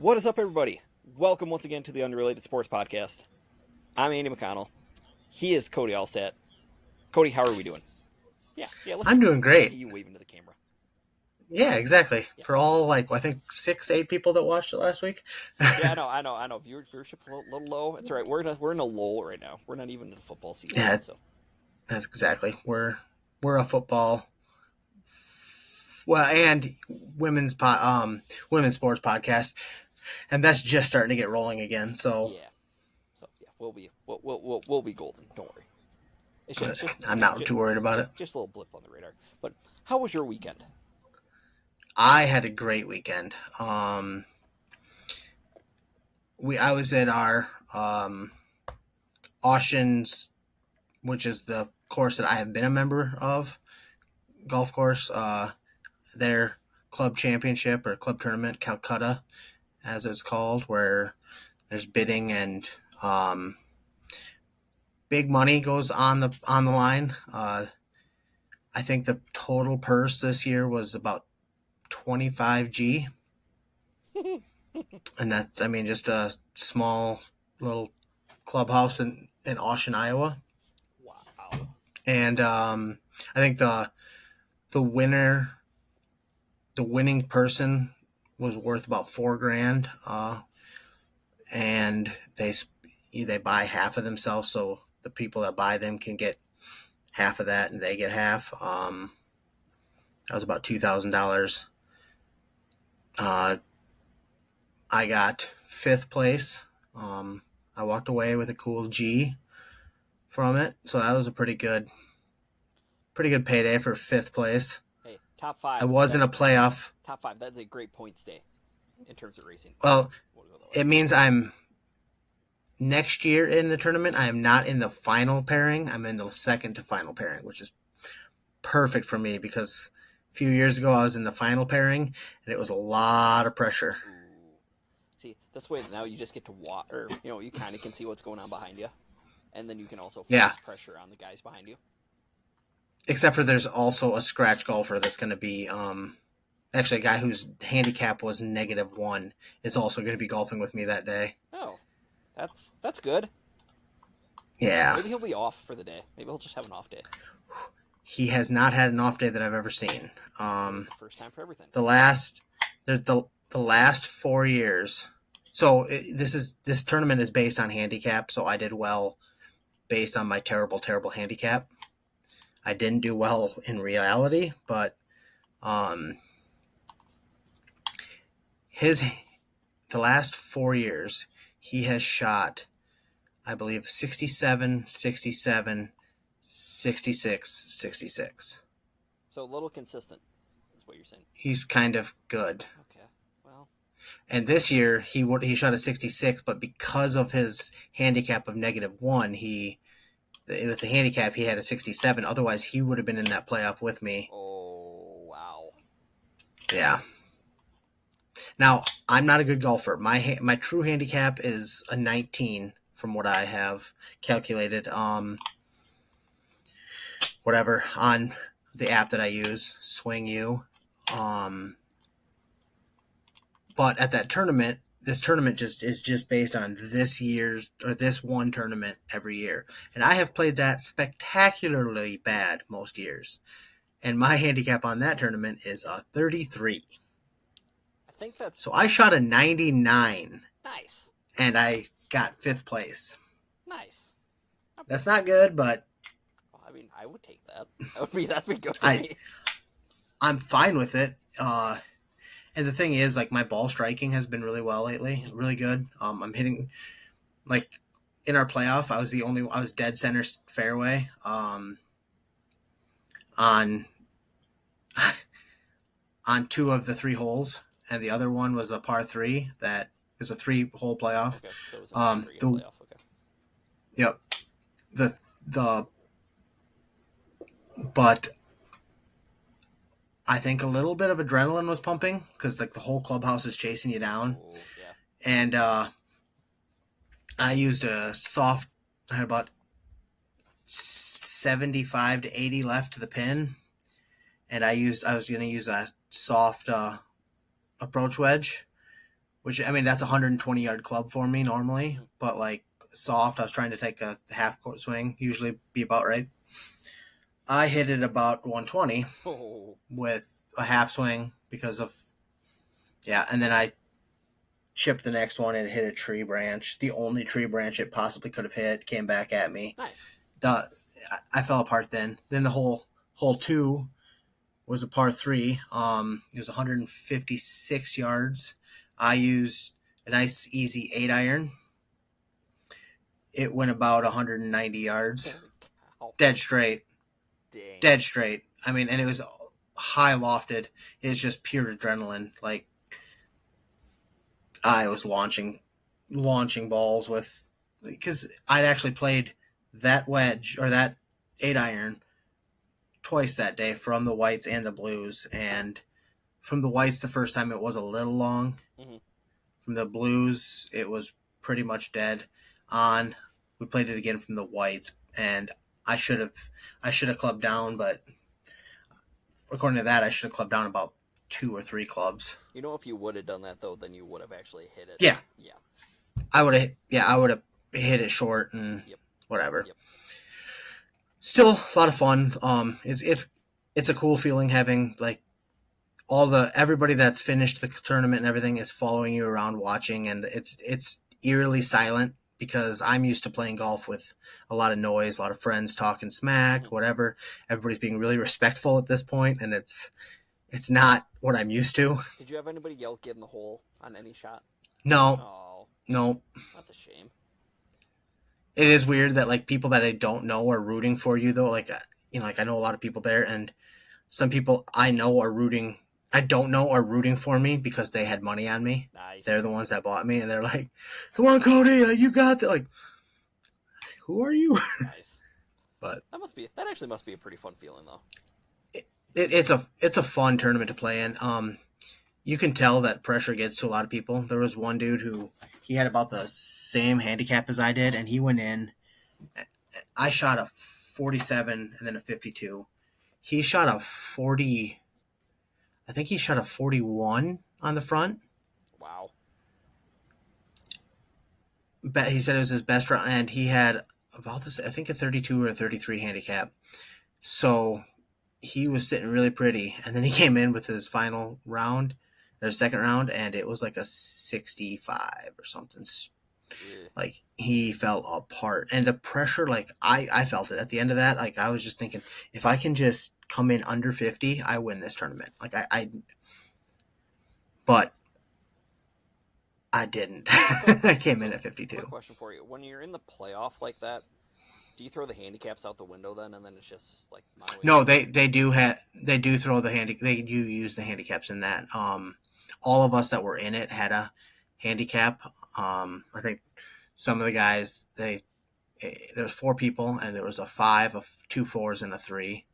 What is up, everybody? Welcome once again to the Unrelated Sports Podcast. I'm Andy McConnell. He is Cody Allstat. Cody, how are we doing? Yeah. I'm doing Look at great. you waving to the camera. Yeah, exactly. Yeah. For all, I think 6-8 people that watched it last week. Yeah, I know. Viewership a little low. It's all right. We're in a lull right now. We're not even in the football season. Yeah, Yet, so that's exactly. We're a football, and women's sports podcast, and that's just starting to get rolling again. So yeah, we'll be golden. Don't worry. I'm not too worried about it. Just a little blip on the radar. But how was your weekend? I had a great weekend. I was at our Oceans, which is the course that I have been a member of, golf course. Their club championship or club tournament, Calcutta, as it's called, where there's bidding and big money goes on the line. I think the total purse this year was about 25G, and that's just a small little clubhouse in Ocean, Iowa. Wow. And I think the winning person was worth about $4,000, and they buy half of themselves, so the people that buy them can get half of that, and they get half. That was about $2,000. I got fifth place. I walked away with a cool G from it, so that was a pretty good payday for fifth place. Hey, top five. I was in a playoff. Top five. That's a great points day in terms of racing. Well, it means I'm next year in the tournament. I am not in the final pairing. I'm in the second to final pairing, which is perfect for me because a few years ago I was in the final pairing and it was a lot of pressure. Ooh. See, this way now you just get to watch, or you kind of can see what's going on behind you, and then you can also force pressure on the guys behind you. Except for there's also a scratch golfer that's going to be actually a guy whose handicap was -1 is also going to be golfing with me that day. Oh, that's good. Yeah. Maybe he'll be off for the day. Maybe he'll just have an off day. He has not had an off day that I've ever seen. First time for everything. The last 4 years. So this tournament is based on handicap. So I did well based on my terrible handicap. I didn't do well in reality, but the last 4 years he has shot, I believe, 67, 67, 66, 66. So a little consistent is what you're saying. He's kind of good. Okay, well. And this year he shot a 66, but because of his handicap of -1, with the handicap he had a 67. Otherwise, he would have been in that playoff with me. Oh, wow. Yeah. Now, I'm not a good golfer. My true handicap is a 19 from what I have calculated. Whatever, on the app that I use, Swing U. But at that tournament, this tournament is just based on this one tournament every year. And I have played that spectacularly bad most years. And my handicap on that tournament is a 33. I think that's... So I shot a 99. Nice. And I got fifth place. Nice. That's not good, but... I mean, I would take that. That'd be good for me. I'm fine with it. And the thing is, my ball striking has been really well lately, really good. I'm hitting, in our playoff, I was dead center fairway on 2 of the 3 holes, and the other one was a par 3 that is a 3-hole playoff. Okay, so it was a playoff. Okay. Yep. But I think a little bit of adrenaline was pumping because the whole clubhouse is chasing you down. Ooh, yeah. And I used I had about 75 to 80 left to the pin. And I was going to use a soft approach wedge, which, I mean, that's a 120-yard club for me normally, but like soft, I was trying to take a half court swing, usually be about right. I hit it about 120 Oh, with a half swing because of, yeah, and then I chipped the next one and hit a tree branch, the only tree branch it possibly could have hit, came back at me. nice. The I fell apart then. Then the hole two was a par three. It was 156 yards. I used a nice easy 8-iron. It went about 190 yards, Holy cow. dead straight, Dang. dead straight. I mean, and it was high lofted. It's just pure adrenaline. Like I was launching balls with, because I'd actually played that wedge or that 8-iron twice that day from the whites and the blues. And from the whites, the first time it was a little long. Mhm. From the blues, it was pretty much dead on. We played it again from the whites, and I should have clubbed down, but according to that, I should have clubbed down about 2 or 3 clubs. You know, if you would have done that though, then you would have actually hit it. Yeah. Yeah. I would have hit it short and Yep. whatever. Yep. Still a lot of fun. It's a cool feeling having like everybody that's finished the tournament and everything is following you around watching, and it's eerily silent because I'm used to playing golf with a lot of noise, a lot of friends talking smack, whatever. Everybody's being really respectful at this point, and it's not what I'm used to. Did you have anybody yell "get in the hole" on any shot? No, Oh, no. that's a shame. It is weird that like people that I don't know are rooting for you though. Like like I know a lot of people there, and some people I don't know are rooting for me because they had money on me. Nice. They're the ones that bought me, and they're like, "Come on, Cody, you got that." Like, who are you? Nice. But that actually must be a pretty fun feeling though. it's a fun tournament to play in. You can tell that pressure gets to a lot of people. There was one dude who he had about the same handicap as I did, and he went in. I shot a 47 and then a 52. He shot a 40. I think he shot a 41 on the front. Wow. But he said it was his best round, and he had about this, I think a 32 or a 33 handicap. So he was sitting really pretty, and then he came in with his final round, their second round, and it was like a 65 or something. Yeah. Like he fell apart, and the pressure, like I felt it at the end of that. Like I was just thinking, if I can just come in under 50, I win this tournament. Like but I didn't. I came in at 52. Quick question for you: when you're in the playoff like that, do you throw the handicaps out the window then, and then it's just like No, they do throw they do use the handicaps in that. All of us that were in it had a handicap. I think some of the guys there was 4 people, and there was a 5, 2 4s, and a 3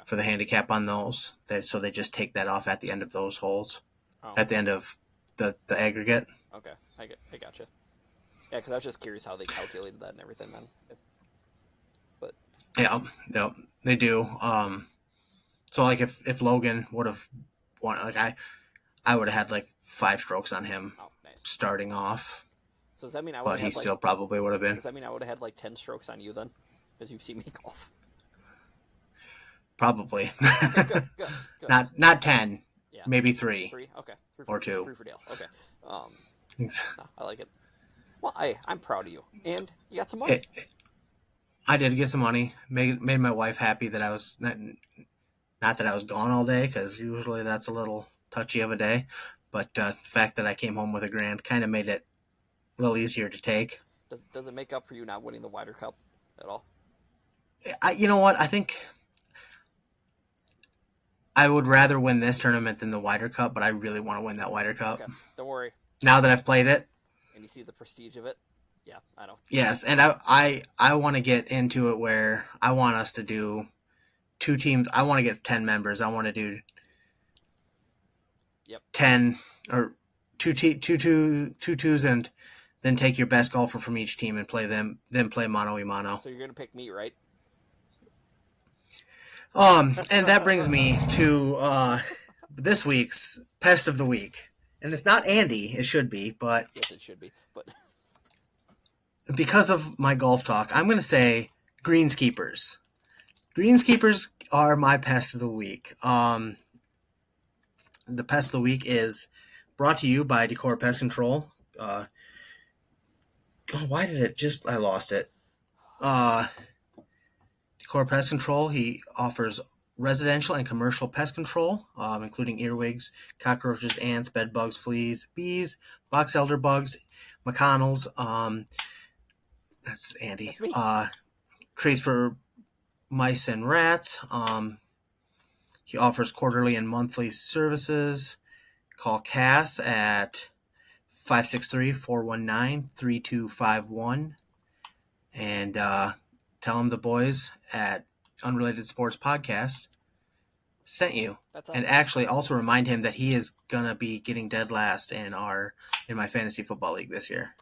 for the handicap on those. So they just take that off at the end of those holes, at the end of the aggregate. Okay, I gotcha. Yeah, because I was just curious how they calculated that and everything. Then, but yeah, they do. So like if Logan would have won, like I would have had like 5 strokes on him starting off. So does that mean but he still probably would have been. Does that mean I would have had like 10 strokes on you then, because you've seen me golf? Probably. Okay, good. Not 10. Yeah. Maybe 3. 3, okay. 3 or 2. 3 for Dale. Okay. No, I like it. Well, I'm proud of you, and you got some money. I did get some money. Made my wife happy that I was not that I was gone all day, because usually that's a little touchy of a day. But the fact that I came home with $1,000 kind of made it a little easier to take. Does it make up for you not winning the Wider Cup at all? You know what? I think I would rather win this tournament than the Wider Cup, but I really want to win that Wider Cup. Okay, don't worry. Now that I've played it. And you see the prestige of it? Yeah, I know. Yes, and I want to get into it where I want us to do 2 teams. I want to get 10 members. I want to do 10 or 2 twos, and then take your best golfer from each team and play them. Then play mano a mano. So you're gonna pick me, right? And that brings me to this week's Pest of the Week. And it's not Andy. It should be, but Yes, it should be. But because of my golf talk, I'm going to say greenskeepers. Greenskeepers are my pest of the week. The pest of the week is brought to you by Decor Pest Control. Why did it just? I lost it. Uh, Decor Pest Control. He offers residential and commercial pest control, including earwigs, cockroaches, ants, bed bugs, fleas, bees, box elder bugs, McConnell's. That's Andy. that's me. Trays for mice and rats. He offers quarterly and monthly services. Call Cass at 563-419-3251 and tell him the boys at Unrelated Sports Podcast sent you. That's And awesome. actually also remind him that he is gonna be getting dead last in my fantasy football league this year.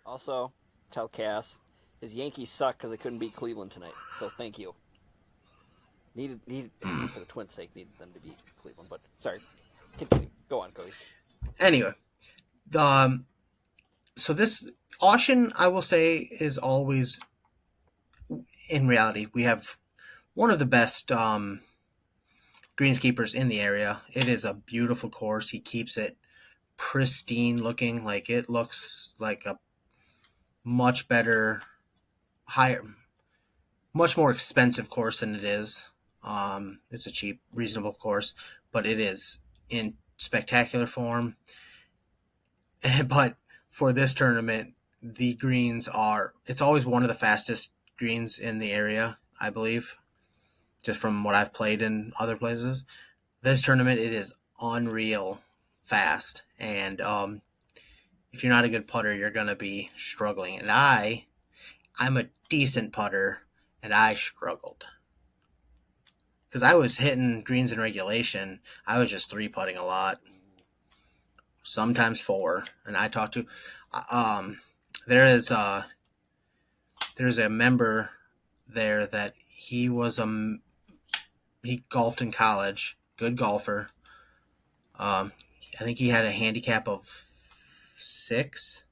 Also, tell Cass his Yankees suck because they couldn't beat Cleveland tonight. So thank you. Needed for the Twins' sake, needed them to beat Cleveland. But sorry, continue. Go on, Cody. Anyway, so this auction, I will say, is always, in reality, we have one of the best greenskeepers in the area. It is a beautiful course. He keeps it pristine looking. Like, it looks like a much better, higher, much more expensive course than it is. It's a cheap, reasonable course, but it is in spectacular form. But for this tournament, the greens are, it's always one of the fastest greens in the area, I believe, just from what I've played in other places. This tournament, it is unreal fast. And if you're not a good putter, you're going to be struggling. And I'm a decent putter, and I struggled. Because I was hitting greens in regulation. I was just 3-putting a lot. Sometimes 4. And I talked to, there's a member there that he golfed in college, good golfer. I think he had a handicap of 6,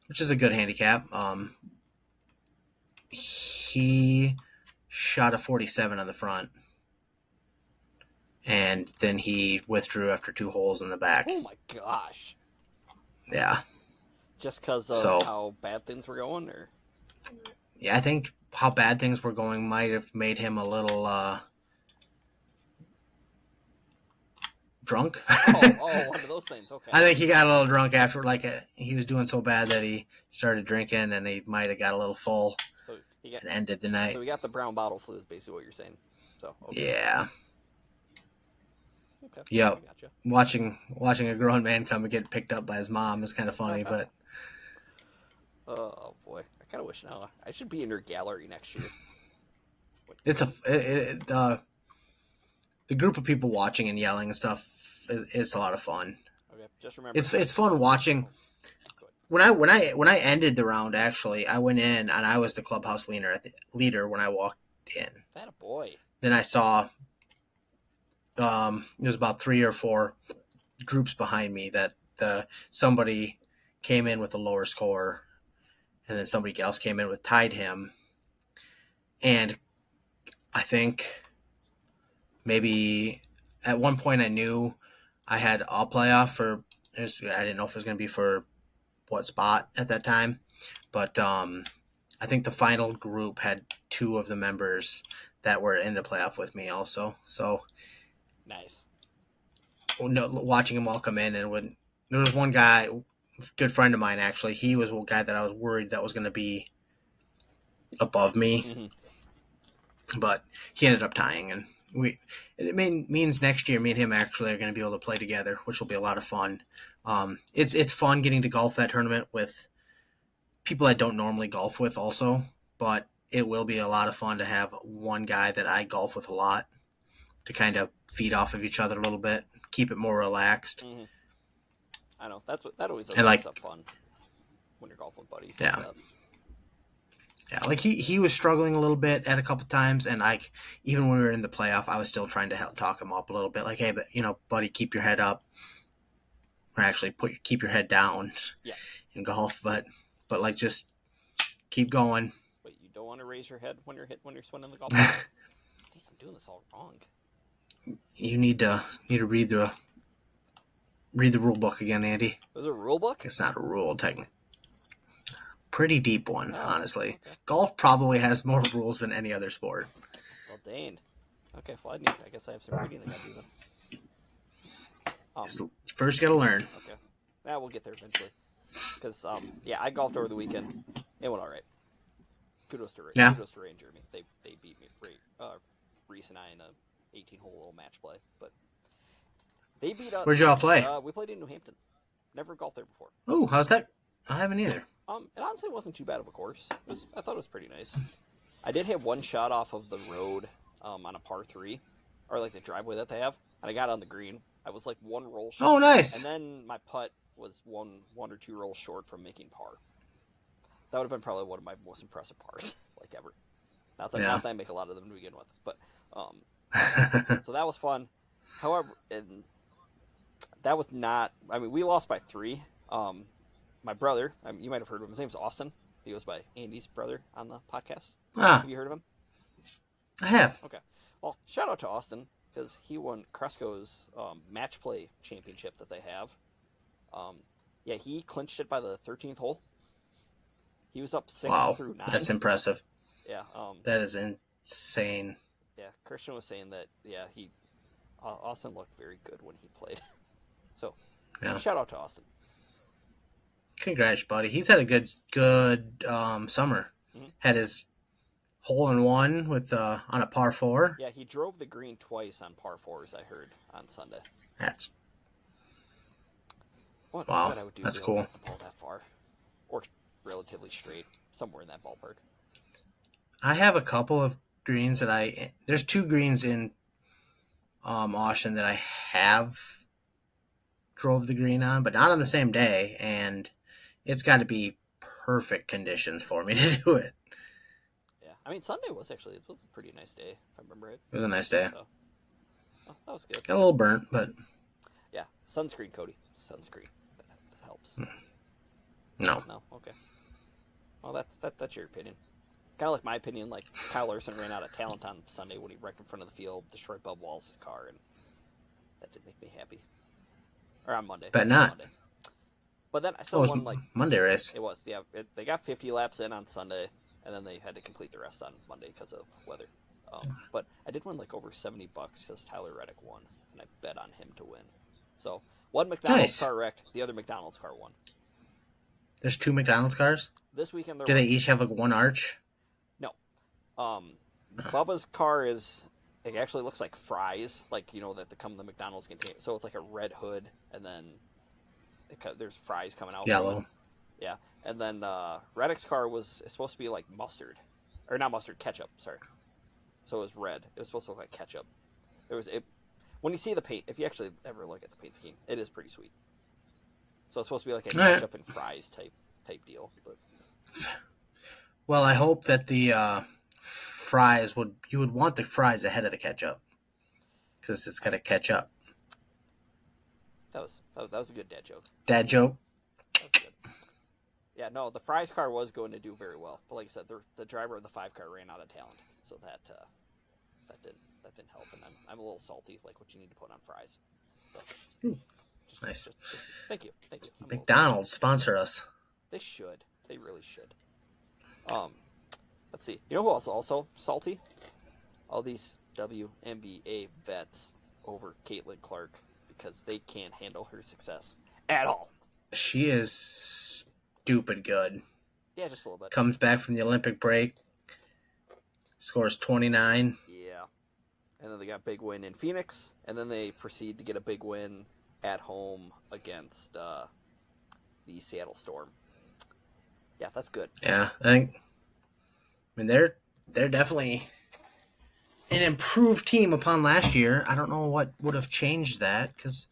which is a good handicap. He shot a 47 on the front, and then he withdrew after 2 holes in the back. Oh my gosh! Yeah. Just because of how bad things were going, or yeah, I think how bad things were going might have made him a little drunk. one of those things. Okay. I think he got a little drunk after, he was doing so bad that he started drinking, and he might have got a little full and ended the night. So we got the brown bottle flu is basically what you're saying. So okay. Yeah. Okay. Yep. Gotcha. Watching a grown man come and get picked up by his mom is kind of funny, but. Oh boy, I kind of wish now I should be in your gallery next year. It's the group of people watching and yelling and stuff. It's a lot of fun. Okay, just remember. It's fun watching. When I ended the round, actually, I went in and I was the clubhouse leader when I walked in. That a boy. Then I saw it was about 3 or 4 groups behind me that somebody came in with a lower score, and then somebody else came in with tied him, and I think maybe at one point I knew I had a playoff for. I didn't know if it was going to be for what spot at that time, but I think the final group had 2 of the members that were in the playoff with me also. So nice. Watching them all come in, and when there was one guy, good friend of mine actually, he was one guy that I was worried that was going to be above me, but he ended up tying, and means next year me and him actually are going to be able to play together, which will be a lot of fun. It's fun getting to golf that tournament with people I don't normally golf with also, but it will be a lot of fun to have one guy that I golf with a lot to kind of feed off of each other a little bit, keep it more relaxed. Mm-hmm. I know that always makes up fun when you're golfing with buddies. Yeah. Yeah, like he was struggling a little bit at a couple times, and like even when we were in the playoff, I was still trying to help talk him up a little bit. Like, hey, but buddy, keep your head up, or actually keep your head down Yeah. in golf. But like just keep going. But you don't want to raise your head when you're swinging the golf ball. Dang, I'm doing this all wrong. You need to read the rule book again, Andy. There's a rule book? It's not a rule, technically. Pretty deep one, honestly. Okay. Golf probably has more rules than any other sport. Well, dang. Okay, well, I guess I have some reading I gotta do then. First, you gotta learn. Okay. Yeah, we'll get there eventually. Because, I golfed over the weekend. It went all right. Kudos to Ray. Yeah. Kudos to Ray and Jeremy. They beat me. Reese and I in a 18-hole little match play. But they beat us. Where'd y'all play? We played in New Hampton. Never golfed there before. Oh, how's that? I haven't either. It honestly wasn't too bad of a course. I thought it was pretty nice. I did have one shot off of the road on a par 3, or like the driveway that they have, and I got on the green. I was like one roll short. Oh, nice. And then my putt was one or two rolls short from making par. That would have been probably one of my most impressive pars, like ever. Not that I make a lot of them to begin with, but so that was fun. However, that was not. I mean, we lost by 3. My brother, you might have heard of him. His name's Austin. He goes by Andy's brother on the podcast. Have you heard of him? I have. Okay. Well, shout out to Austin because he won Cresco's match play championship that they have. He clinched it by the 13th hole. He was up 6 through 9. That's impressive. Yeah. That is insane. Yeah, Christian was saying that. Yeah, Austin looked very good when he played. So, shout out to Austin. Congrats, buddy. He's had a good summer. Mm-hmm. Had his hole-in-one with on a par 4. Yeah, he drove the green twice on par 4s, I heard, on Sunday. That's wow. Wow, I would do that's to cool. Get the ball that far, or relatively straight, somewhere in that ballpark. I have a couple of greens there's 2 greens in Austin that I have drove the green on, but not on the same day, and it's got to be perfect conditions for me to do it. Yeah, I mean Sunday was a pretty nice day, if I remember right. It was a nice day. So, that was good. Got a little burnt, but yeah, sunscreen, Cody. Sunscreen. That helps. No. No. Okay. Well, that's your opinion. Kind of like my opinion. Like Kyle Larson ran out of talent on Sunday when he wrecked in front of the field, destroyed Bub Wallace's car, and that didn't make me happy. Or on Monday. But not. Monday. But then I still won Monday race. It was, yeah. They got 50 laps in on Sunday, and then they had to complete the rest on Monday because of weather. But I did win over $70 because Tyler Reddick won, and I bet on him to win. So one McDonald's car wrecked, the other McDonald's car won. There's 2 McDonald's cars? This weekend Do they each have one arch? No. Bubba's car it actually looks like fries, that come in the McDonald's container. So it's like a red hood, and then there's fries coming out. Yellow. Yeah, and then Reddick's car is supposed to be like mustard, or not mustard, ketchup. Sorry. So it was red. It was supposed to look like ketchup. When you see the paint, if you actually ever look at the paint scheme, it is pretty sweet. So it's supposed to be like a ketchup and fries type deal. But well, I hope that the fries you would want the fries ahead of the ketchup because it's got to catch up. That was a good dad joke. Dad joke. That was good. Yeah, no, the fries car was going to do very well, but like I said, the driver of the 5 car ran out of talent, so that didn't help, and I'm a little salty, like what you need to put on fries. So, nice. Thank you. McDonald's sponsor us. They should. They really should. Let's see. You know who else also salty? All these WNBA vets over Caitlin Clark because they can't handle her success at all. She is stupid good. Yeah, just a little bit. Comes back from the Olympic break. Scores 29. Yeah. And then they got a big win in Phoenix, and then they proceed to get a big win at home against the Seattle Storm. Yeah, that's good. Yeah, I mean, they're definitely an improved team upon last year. I don't know what would have changed that because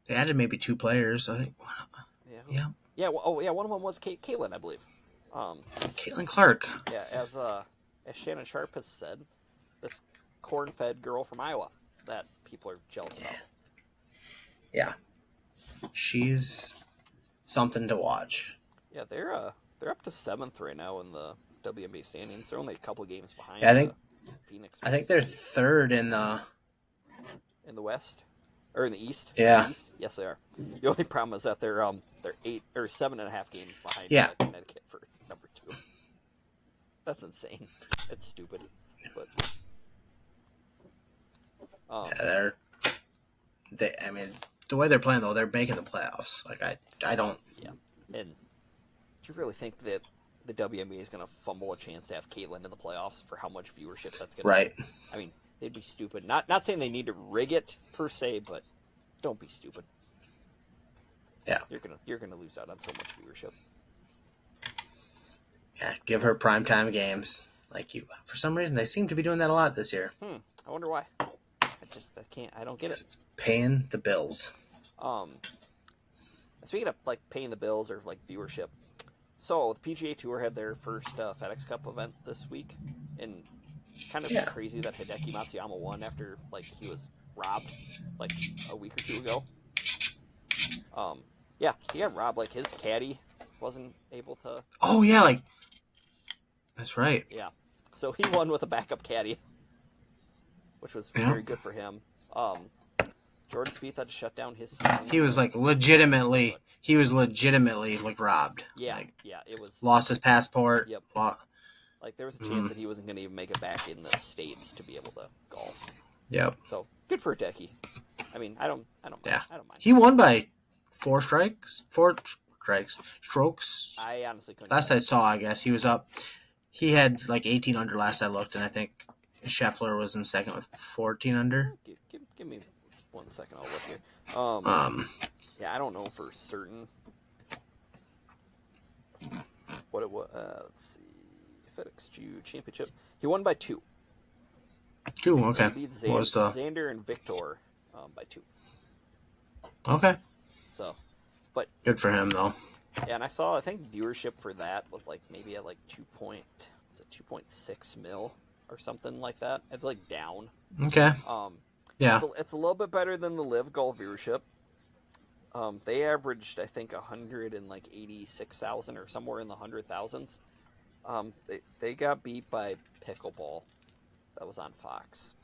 they added maybe 2 players. I think. Yeah. Yeah. Well, one of them was Caitlin, I believe. Caitlin Clark. Yeah, as Shannon Sharp has said, this corn-fed girl from Iowa that people are jealous about. Yeah, she's something to watch. Yeah, they're up to 7th right now in the WNBA standings. They're only a couple games behind Yeah, Phoenix. I think they're third in the West or in the East. Yeah. The East, yes, they are. The only problem is that they're 8 or 7.5 games behind Connecticut for number 2. That's insane. It's stupid, but yeah, I mean, the way they're playing though, they're making the playoffs. Like I don't. Yeah, and do you really think that the WNBA is going to fumble a chance to have Caitlyn in the playoffs for how much viewership that's going to Right. get? I mean, they'd be stupid. Not saying they need to rig it per se, but don't be stupid. Yeah. You're gonna lose out on so much viewership. Yeah, give her primetime games. Like for some reason, they seem to be doing that a lot this year. I wonder why. I don't get it. It's paying the bills. Speaking of like paying the bills or like viewership, so the PGA Tour had their first FedEx Cup event this week, and kind of crazy that Hideki Matsuyama won after like he was robbed like a week or two ago. Yeah, he got robbed. Like his caddy wasn't able to. Oh yeah, like that's right. Yeah, so he won with a backup caddy, which was very good for him. Jordan Spieth had to shut down his season. He was like legitimately. He was legitimately like robbed. Yeah, like, it was. Lost his passport. Yep. Like there was a chance that he wasn't going to even make it back in the States to be able to golf. Yep. So good for Hideki. I mean, I don't mind. He won by 4 strokes. I honestly couldn't. Last I saw, I guess he was up. He had like 18 under last I looked, and I think Scheffler was in second with 14 under. Give me 1 second. I'll look here. Yeah, I don't know for certain what it was. Let's see. FedEx Championship. He won by 2. 2, okay. He beat Xander and Victor by 2. Okay. So, but good for him though. Yeah, and I think viewership for that was like maybe at like 2.6 mil or something like that. It's like down. Okay. Yeah. It's a little bit better than the Live Golf viewership. They averaged I think 186,000 or somewhere in the 100,000s. They got beat by Pickleball. That was on Fox.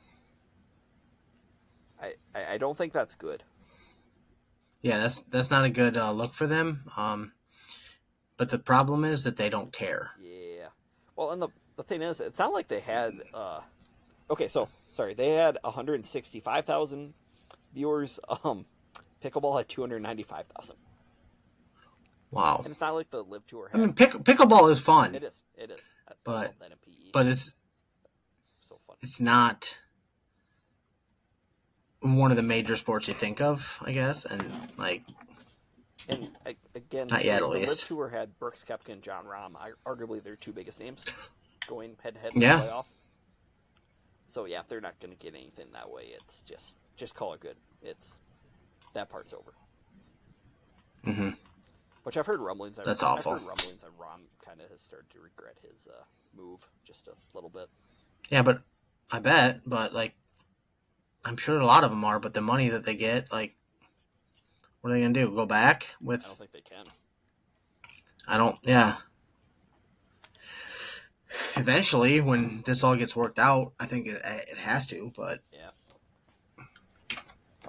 I don't think that's good. Yeah, that's not a good look for them. But the problem is that they don't care. Yeah. Well, and the thing is, it's not like they had. They had 165,000 viewers. Pickleball had 295,000. Wow. And it's not like the Live Tour had. I mean, pickleball is fun. It is. But it's so fun. It's not one of the major sports you think of, I guess, and like. And again, not yet, at the least. Live Tour had Brooks Koepka and John Rahm, arguably their 2 biggest names, going head to head in the playoff. So yeah, if they're not going to get anything that way, it's just call it good. That part's over. Mm-hmm. Which I've heard rumblings. That's awful. I've heard rumblings that Rahm kind of has started to regret his move just a little bit. Yeah, but I bet, like, I'm sure a lot of them are. But the money that they get, like, what are they gonna do? Go back with? I don't think they can. Yeah. Eventually, when this all gets worked out, I think it has to. But yeah.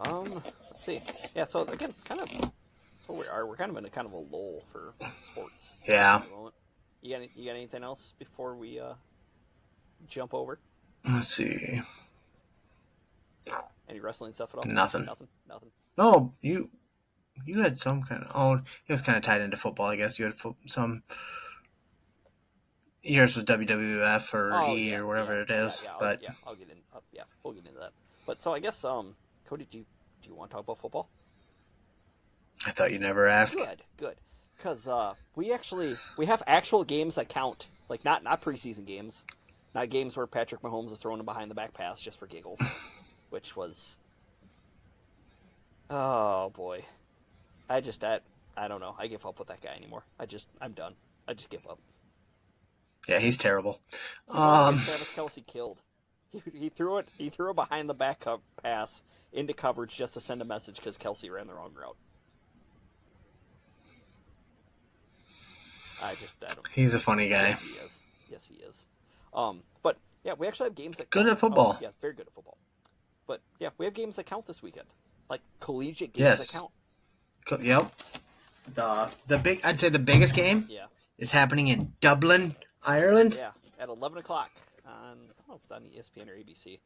Let's see. Yeah. So again, kind of. That's what we are. We're kind of in a kind of a lull for sports. Yeah. You got anything else before we jump over? Let's see. Any wrestling stuff at all? Nothing. No, you had some kind of. Oh, it was kind of tied into football, I guess. You had some. Yours was WWF or or whatever it is. I'll get in. We'll get into that. But so I guess, Cody, do you want to talk about football? I thought you'd never ask. Good. Because we have actual games that count. Like not preseason games, not games where Patrick Mahomes is throwing a behind the back pass just for giggles, which was. Oh boy, I don't know. I give up with that guy anymore. I'm done. I just give up. Yeah, he's terrible. He wanted to Um, get Travis Kelsey killed. He threw it. He threw a behind the back pass into coverage just to send a message because Kelsey ran the wrong route. I don't. he's a funny guy. Yes, he is. Yes, he is. But yeah, we actually have games that Good count. at Oh, football. yeah, very good at football. But yeah, we have games that count this weekend, like collegiate games that Yes. count. Yep. I'd say the biggest game Yeah, is happening in Dublin, Ireland. yeah, at 11 o'clock on I don't know if it's on ESPN or ABC.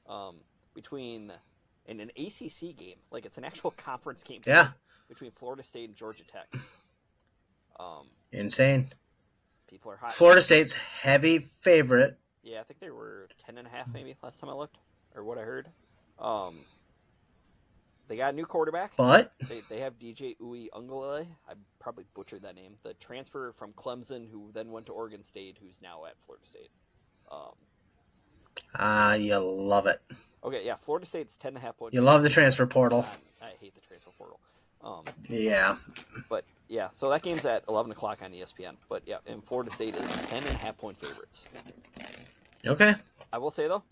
Um, between in an ACC game, like it's an actual conference game Yeah. between Florida State and Georgia Tech. Um, Insane. people are hot. Florida State's heavy favorite. Yeah, I think they were 10.5 maybe last time I looked, or what I heard. Um, they got a new quarterback. But They have DJ Uwe Ungale. I probably butchered that name. The transfer from Clemson, who then went to Oregon State, who's now at Florida State. you love it. Okay, yeah, Florida State's 10.5 point. You love the transfer portal. I hate the transfer portal. Yeah. But yeah, so that game's at 11 o'clock on ESPN. But yeah, and Florida State is 10.5 point favorites. Okay. I will say though,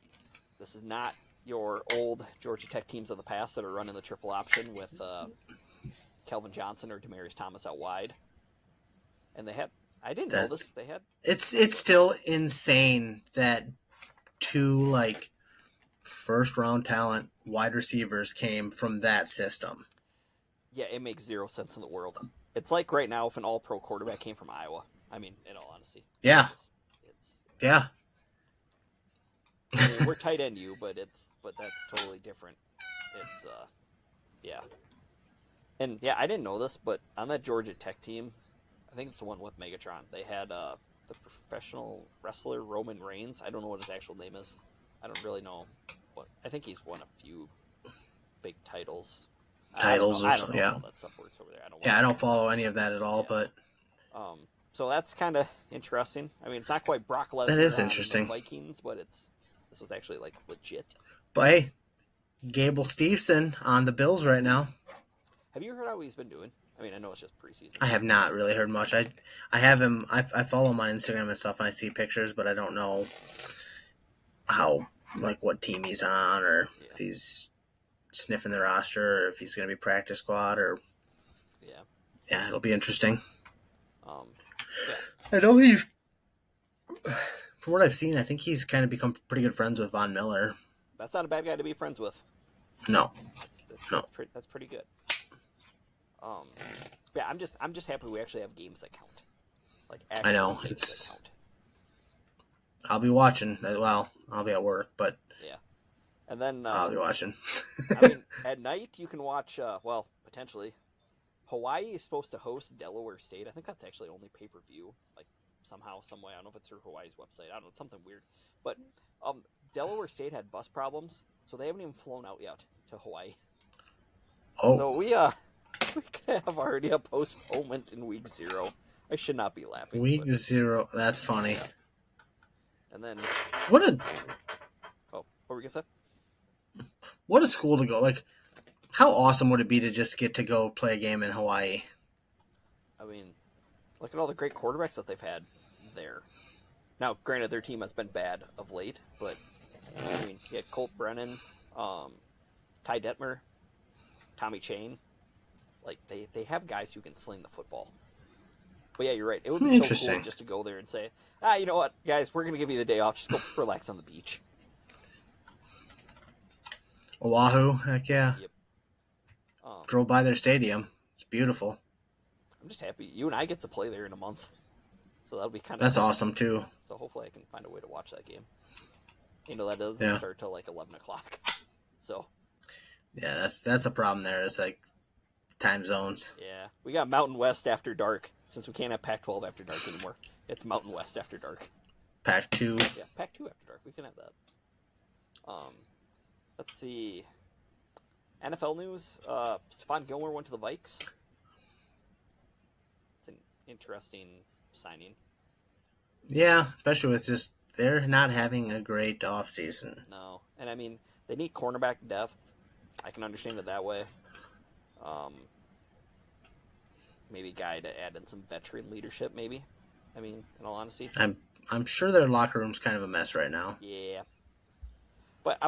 this is not your old Georgia Tech teams of the past that are running the triple option with Kelvin Johnson or Demarius Thomas out wide. And they had, I didn't know this. They had. It's still insane that two like first round talent wide receivers came from that system. Yeah, it makes zero sense in the world. It's like right now if an all-pro quarterback came from Iowa. I mean, in all honesty. Yeah. Yeah. I mean, we're tight end you, but that's totally different. It's yeah. And yeah, I didn't know this, but on that Georgia Tech team, I think it's the one with Megatron. They had the professional wrestler Roman Reigns. I don't know what his actual name is. I don't really know. But I think he's won a few big titles. I don't know yeah. how all that stuff works over there. I don't follow any of that at all, but so that's kind of interesting. I mean, it's not quite Brock Lesnar. That is on interesting. The Vikings, but this was actually like legit. But hey, Gable Steveson on the Bills right now. Have you heard how he's been doing? I mean, I know it's just preseason. I have not really heard much. I have him. I follow him on Instagram and stuff, and I see pictures, but I don't know how what team he's on or if he's sniffing the roster or if he's going to be practice squad or yeah, it'll be interesting. I know he's, from what I've seen, I think he's kind of become pretty good friends with Von Miller. That's not a bad guy to be friends with. No, that's pretty good. Yeah, I'm just happy we actually have games that count. Like I know it's. I'll be watching. Well, I'll be at work, but yeah, and then I'll be watching. I mean, at night you can watch. Well, potentially, Hawaii is supposed to host Delaware State. I think that's actually only pay-per-view. Like somehow, some way. I don't know if it's through Hawaii's website. I don't know. It's something weird. But Delaware State had bus problems, so they haven't even flown out yet to Hawaii. Oh, so we could have already a postponement in week 0. I should not be laughing. Week 0. That's funny. Yeah. And then what what were we gonna say? What a school to go! Like, how awesome would it be to just get to go play a game in Hawaii? I mean, look at all the great quarterbacks that they've had there. Now, granted, their team has been bad of late, but I mean, you had Colt Brennan, Ty Detmer, Tommy Chain. Like they have guys who can sling the football. But yeah, you're right. It would be so cool just to go there and say, you know what, guys, we're going to give you the day off. Just go relax on the beach. Oahu, heck yeah. Yep. Drove by their stadium. It's beautiful. I'm just happy. You and I get to play there in a month. So that'll be kind of That's awesome, too. So hopefully I can find a way to watch that game. You know, that doesn't start till like 11 o'clock. So. Yeah, that's a problem there. It's like time zones. Yeah. We got Mountain West after dark. Since we can't have Pac-12 after dark anymore, it's Mountain West after dark. Pac-2. Yeah, Pac-2 after dark. We can have that. Let's see. NFL news. Stephon Gilmore went to the Vikes. It's an interesting signing. Yeah, especially with just they're not having a great offseason. No, and I mean they need cornerback depth. I can understand it that way. Maybe a guy to add in some veteran leadership, maybe. I mean, in all honesty. I'm sure their locker room's kind of a mess right now. Yeah, but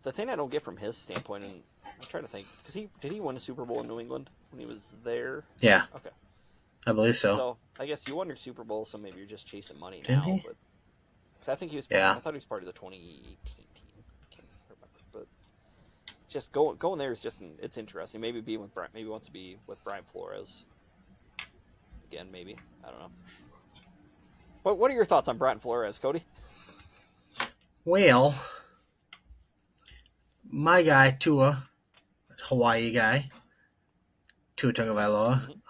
the thing I don't get from his standpoint, and I'm trying to think, because did he win a Super Bowl in New England when he was there? Yeah, Okay, I believe so. so I guess you won your Super Bowl, so maybe you're just chasing money Didn't now. he? But 'cause I think he was part. Yeah. I thought he was part of the 2018 team. Can't remember, but just going there is just it's interesting. Maybe being with Brian, maybe wants to be with Brian Flores again. Maybe I don't know. What are your thoughts on Brian Flores, Cody? Well, my guy Tua, Hawaii guy, Tua Mm-hmm.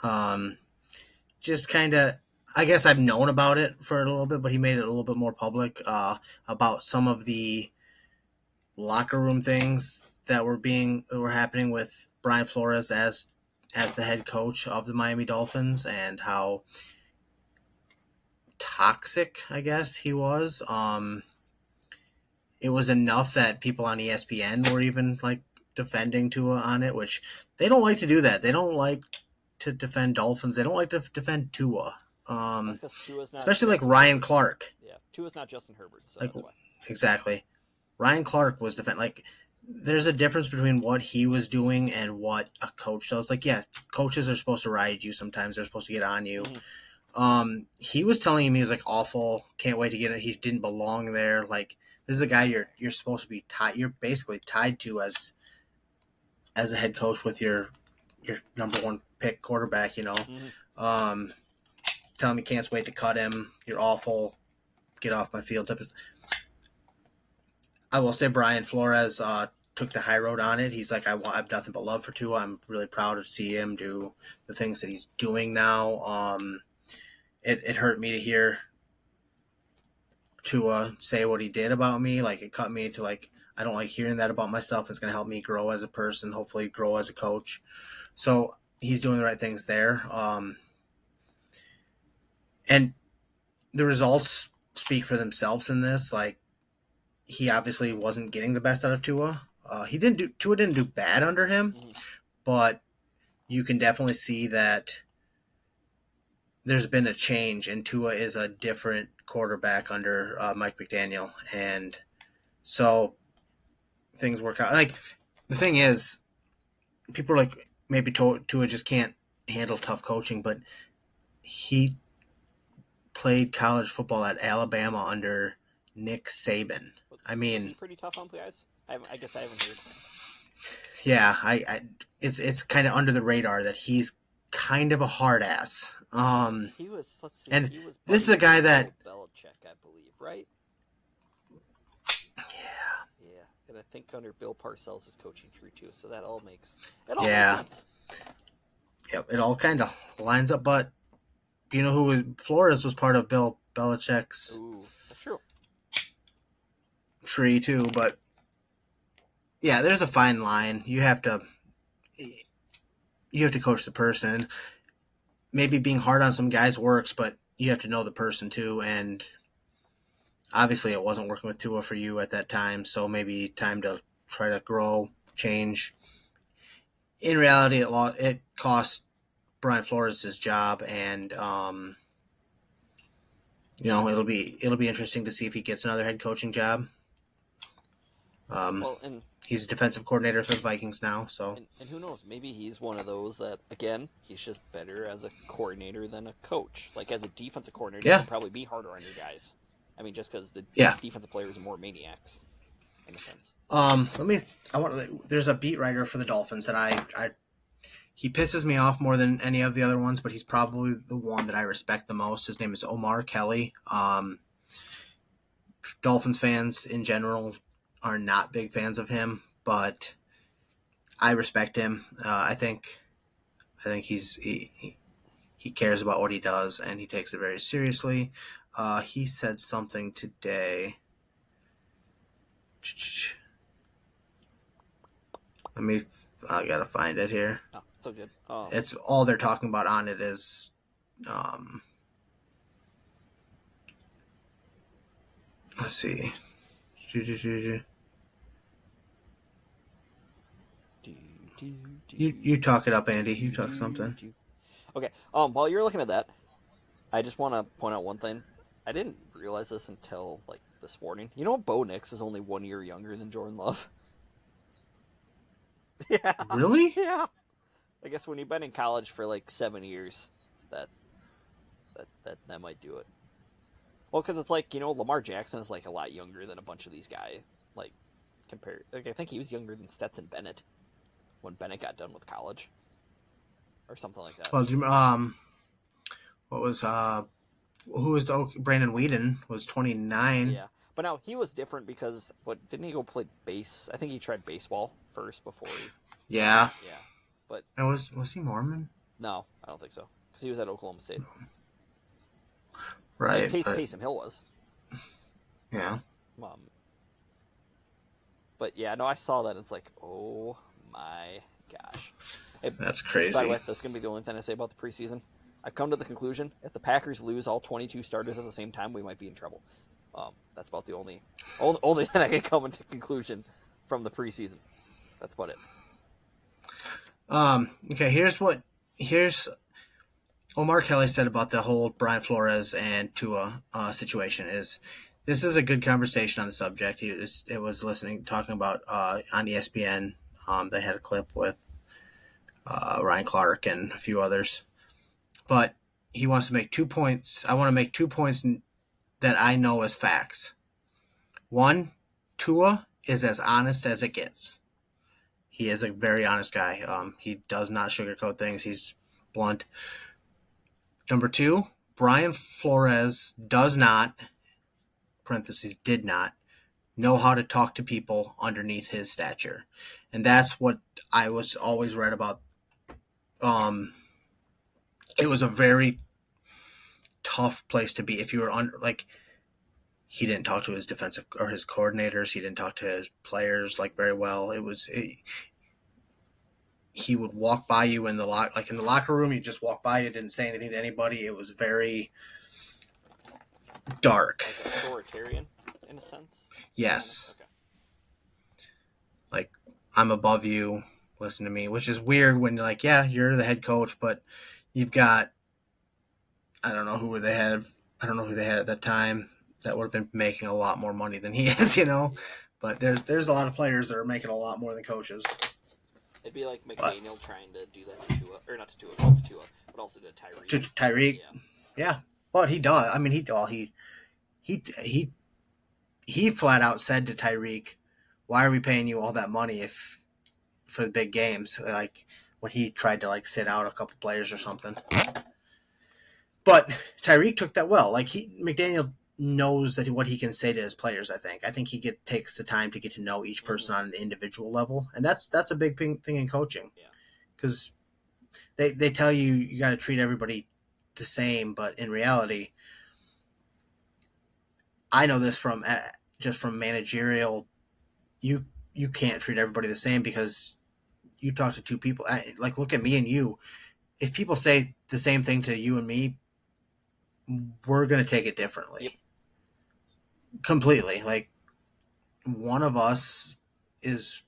Tagovailoa, just kind of. I guess I've known about it for a little bit, but he made it a little bit more public about some of the locker room things that were happening with Brian Flores as the head coach of the Miami Dolphins, and how toxic I guess he was. It was enough that people on ESPN were even like defending Tua on it, which they don't like to do that. They don't like to defend Dolphins. They don't like to defend Tua. That's because Tua's not Especially like Justin Ryan Herbert. Clark. Yeah, Tua's not Justin Herbert, so Like that's why. exactly. Ryan Clark was like there's a difference between what he was doing and what a coach does. Like, yeah, coaches are supposed to ride you sometimes. They're supposed to get on you. Mm-hmm. He was telling him he was like awful. Can't wait to get it. He didn't belong there. Like, this is a guy you're supposed to be tied. You're basically tied to as a head coach with your number one pick quarterback. Mm-hmm. Tell him you can't wait to cut him. You're awful. Get off my field. I will say Brian Flores took the high road on it. He's like, I've nothing but love for Tua. I'm really proud to see him do the things that he's doing now. It hurt me to hear Tua say what he did about me. Like, it cut me to like, I don't like hearing that about myself. It's going to help me grow as a person, hopefully grow as a coach. So he's doing the right things there. And the results speak for themselves in this. Like, he obviously wasn't getting the best out of Tua. Tua didn't do bad under him, Mm-hmm. but you can definitely see that there's been a change, and Tua is a different quarterback under Mike McDaniel, and so things work out. Like, the thing is, people are like, maybe Tua just can't handle tough coaching, but he played college football at Alabama under Nick Saban. I mean, was he pretty tough on guys? I guess I haven't heard. yeah, it's kind of under the radar that he's kind of a hard ass. He was. Let's see. And He was. this is a guy that, Belichick, I believe, right? yeah, Yeah, and I think under Bill Parcells is coaching tree too. So that all makes yeah, makes sense. yep, it all kind of lines up. But you know Flores was part of Bill Belichick's Ooh, that's true. tree too. But yeah, there's a fine line. You have to coach the person. Maybe being hard on some guys works, but you have to know the person too. And obviously, it wasn't working with Tua for you at that time. So maybe time to try to grow, change. In reality, it cost Brian Flores his job, and it'll be interesting to see if he gets another head coaching job. Well, and He's a defensive coordinator for the Vikings now, so and who knows? Maybe he's one of those that again he's just better as a coordinator than a coach. Like as a defensive coordinator, Yeah. you can probably be harder on your guys. I mean, just because the Yeah. defensive players are more maniacs, in a sense. there's a beat writer for the Dolphins that he pisses me off more than any of the other ones, but he's probably the one that I respect the most. His name is Omar Kelly. Dolphins fans in general are not big fans of him, but I respect him. I think he cares about what he does, and he takes it very seriously. He said something today. I gotta find it here. Oh, so good. It's all they're talking about on it is, let's see. You talk it up, Andy. You talk something. Okay. While you're looking at that, I just want to point out one thing. I didn't realize this until like this morning. You know, Bo Nix is only 1 year younger than Jordan Love. Yeah, Really? yeah. I guess when you've been in college for like 7 years, that that might do it. Well, because it's like Lamar Jackson is like a lot younger than a bunch of these guys. Like compared, like I think he was younger than Stetson Bennett when Bennett got done with college, or something like that. Well, what was who was the Brandon Whedon was 29. Yeah, but now he was different because what didn't he go play base? I think he tried baseball first before he. Yeah. Yeah, but And was he Mormon? no, I don't think so because he was at Oklahoma State. Like Right. Taysom Hill was. Yeah. Um, but yeah, no, I saw that. And it's like, oh my gosh. Hey, That's by the crazy. way, that's gonna be the only thing I say about the preseason. I've come to the conclusion if the Packers lose all 22 starters at the same time, we might be in trouble. That's about the only thing I can come into conclusion from the preseason. That's about it. Okay, here's Omar Kelly said about the whole Brian Flores and Tua situation is this is a good conversation on the subject. It was listening talking about on ESPN. They had a clip with Ryan Clark and a few others, but he wants to make 2 points. I want to make 2 points that I know as facts. One, Tua is as honest as it gets. He is a very honest guy. He does not sugarcoat things. He's blunt. Number two, Brian Flores does not, parentheses, did not, know how to talk to people underneath his stature. And that's what I was always read about. It was a very tough place to be if you were under, like, he didn't talk to his defensive or his coordinators. He didn't talk to his players like very well. He would walk by you in the locker room. You just walk by. You didn't say anything to anybody. It was very dark. Like authoritarian, in a sense. Yes. Okay. Like, I'm above you. Listen to me, which is weird when you're like, yeah, you're the head coach, but you've got, I don't know who they had. I don't know who they had at that time that would have been making a lot more money than he is, Yeah. But there's a lot of players that are making a lot more than coaches. It'd be like McDaniel trying to do that to Tua, or not to Tua, well, to Tua, but also to Tyreek. To Tyreek, yeah. But he does. I mean, he flat out said to Tyreek, "Why are we paying you all that money if for the big games?" Like when he tried to like sit out a couple players or something. But Tyreek took that well. Like McDaniel knows that what he can say to his players. I think he takes the time to get to know each person on an individual level, and that's a big thing in coaching. Yeah. Because they tell you got to treat everybody the same, but in reality, I know this from just from managerial. You can't treat everybody the same because you talk to two people. Like look at me and you. If people say the same thing to you and me, we're going to take it differently. Yep. Completely. Like one of us is,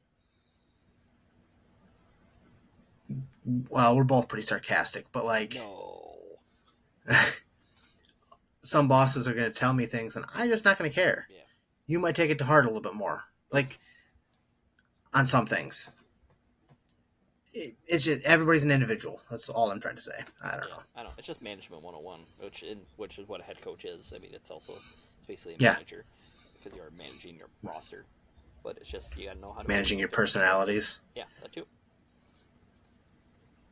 well, we're both pretty sarcastic, but like No. some bosses are going to tell me things and I'm just not going to care. Yeah. You might take it to heart a little bit more. Like on some things. It's just everybody's an individual. That's all I'm trying to say. I don't know. I know. It's just management 101, which is what a head coach is. I mean, it's basically a manager because you're managing your roster, but it's just you gotta know how to managing your personalities. Yeah, that too.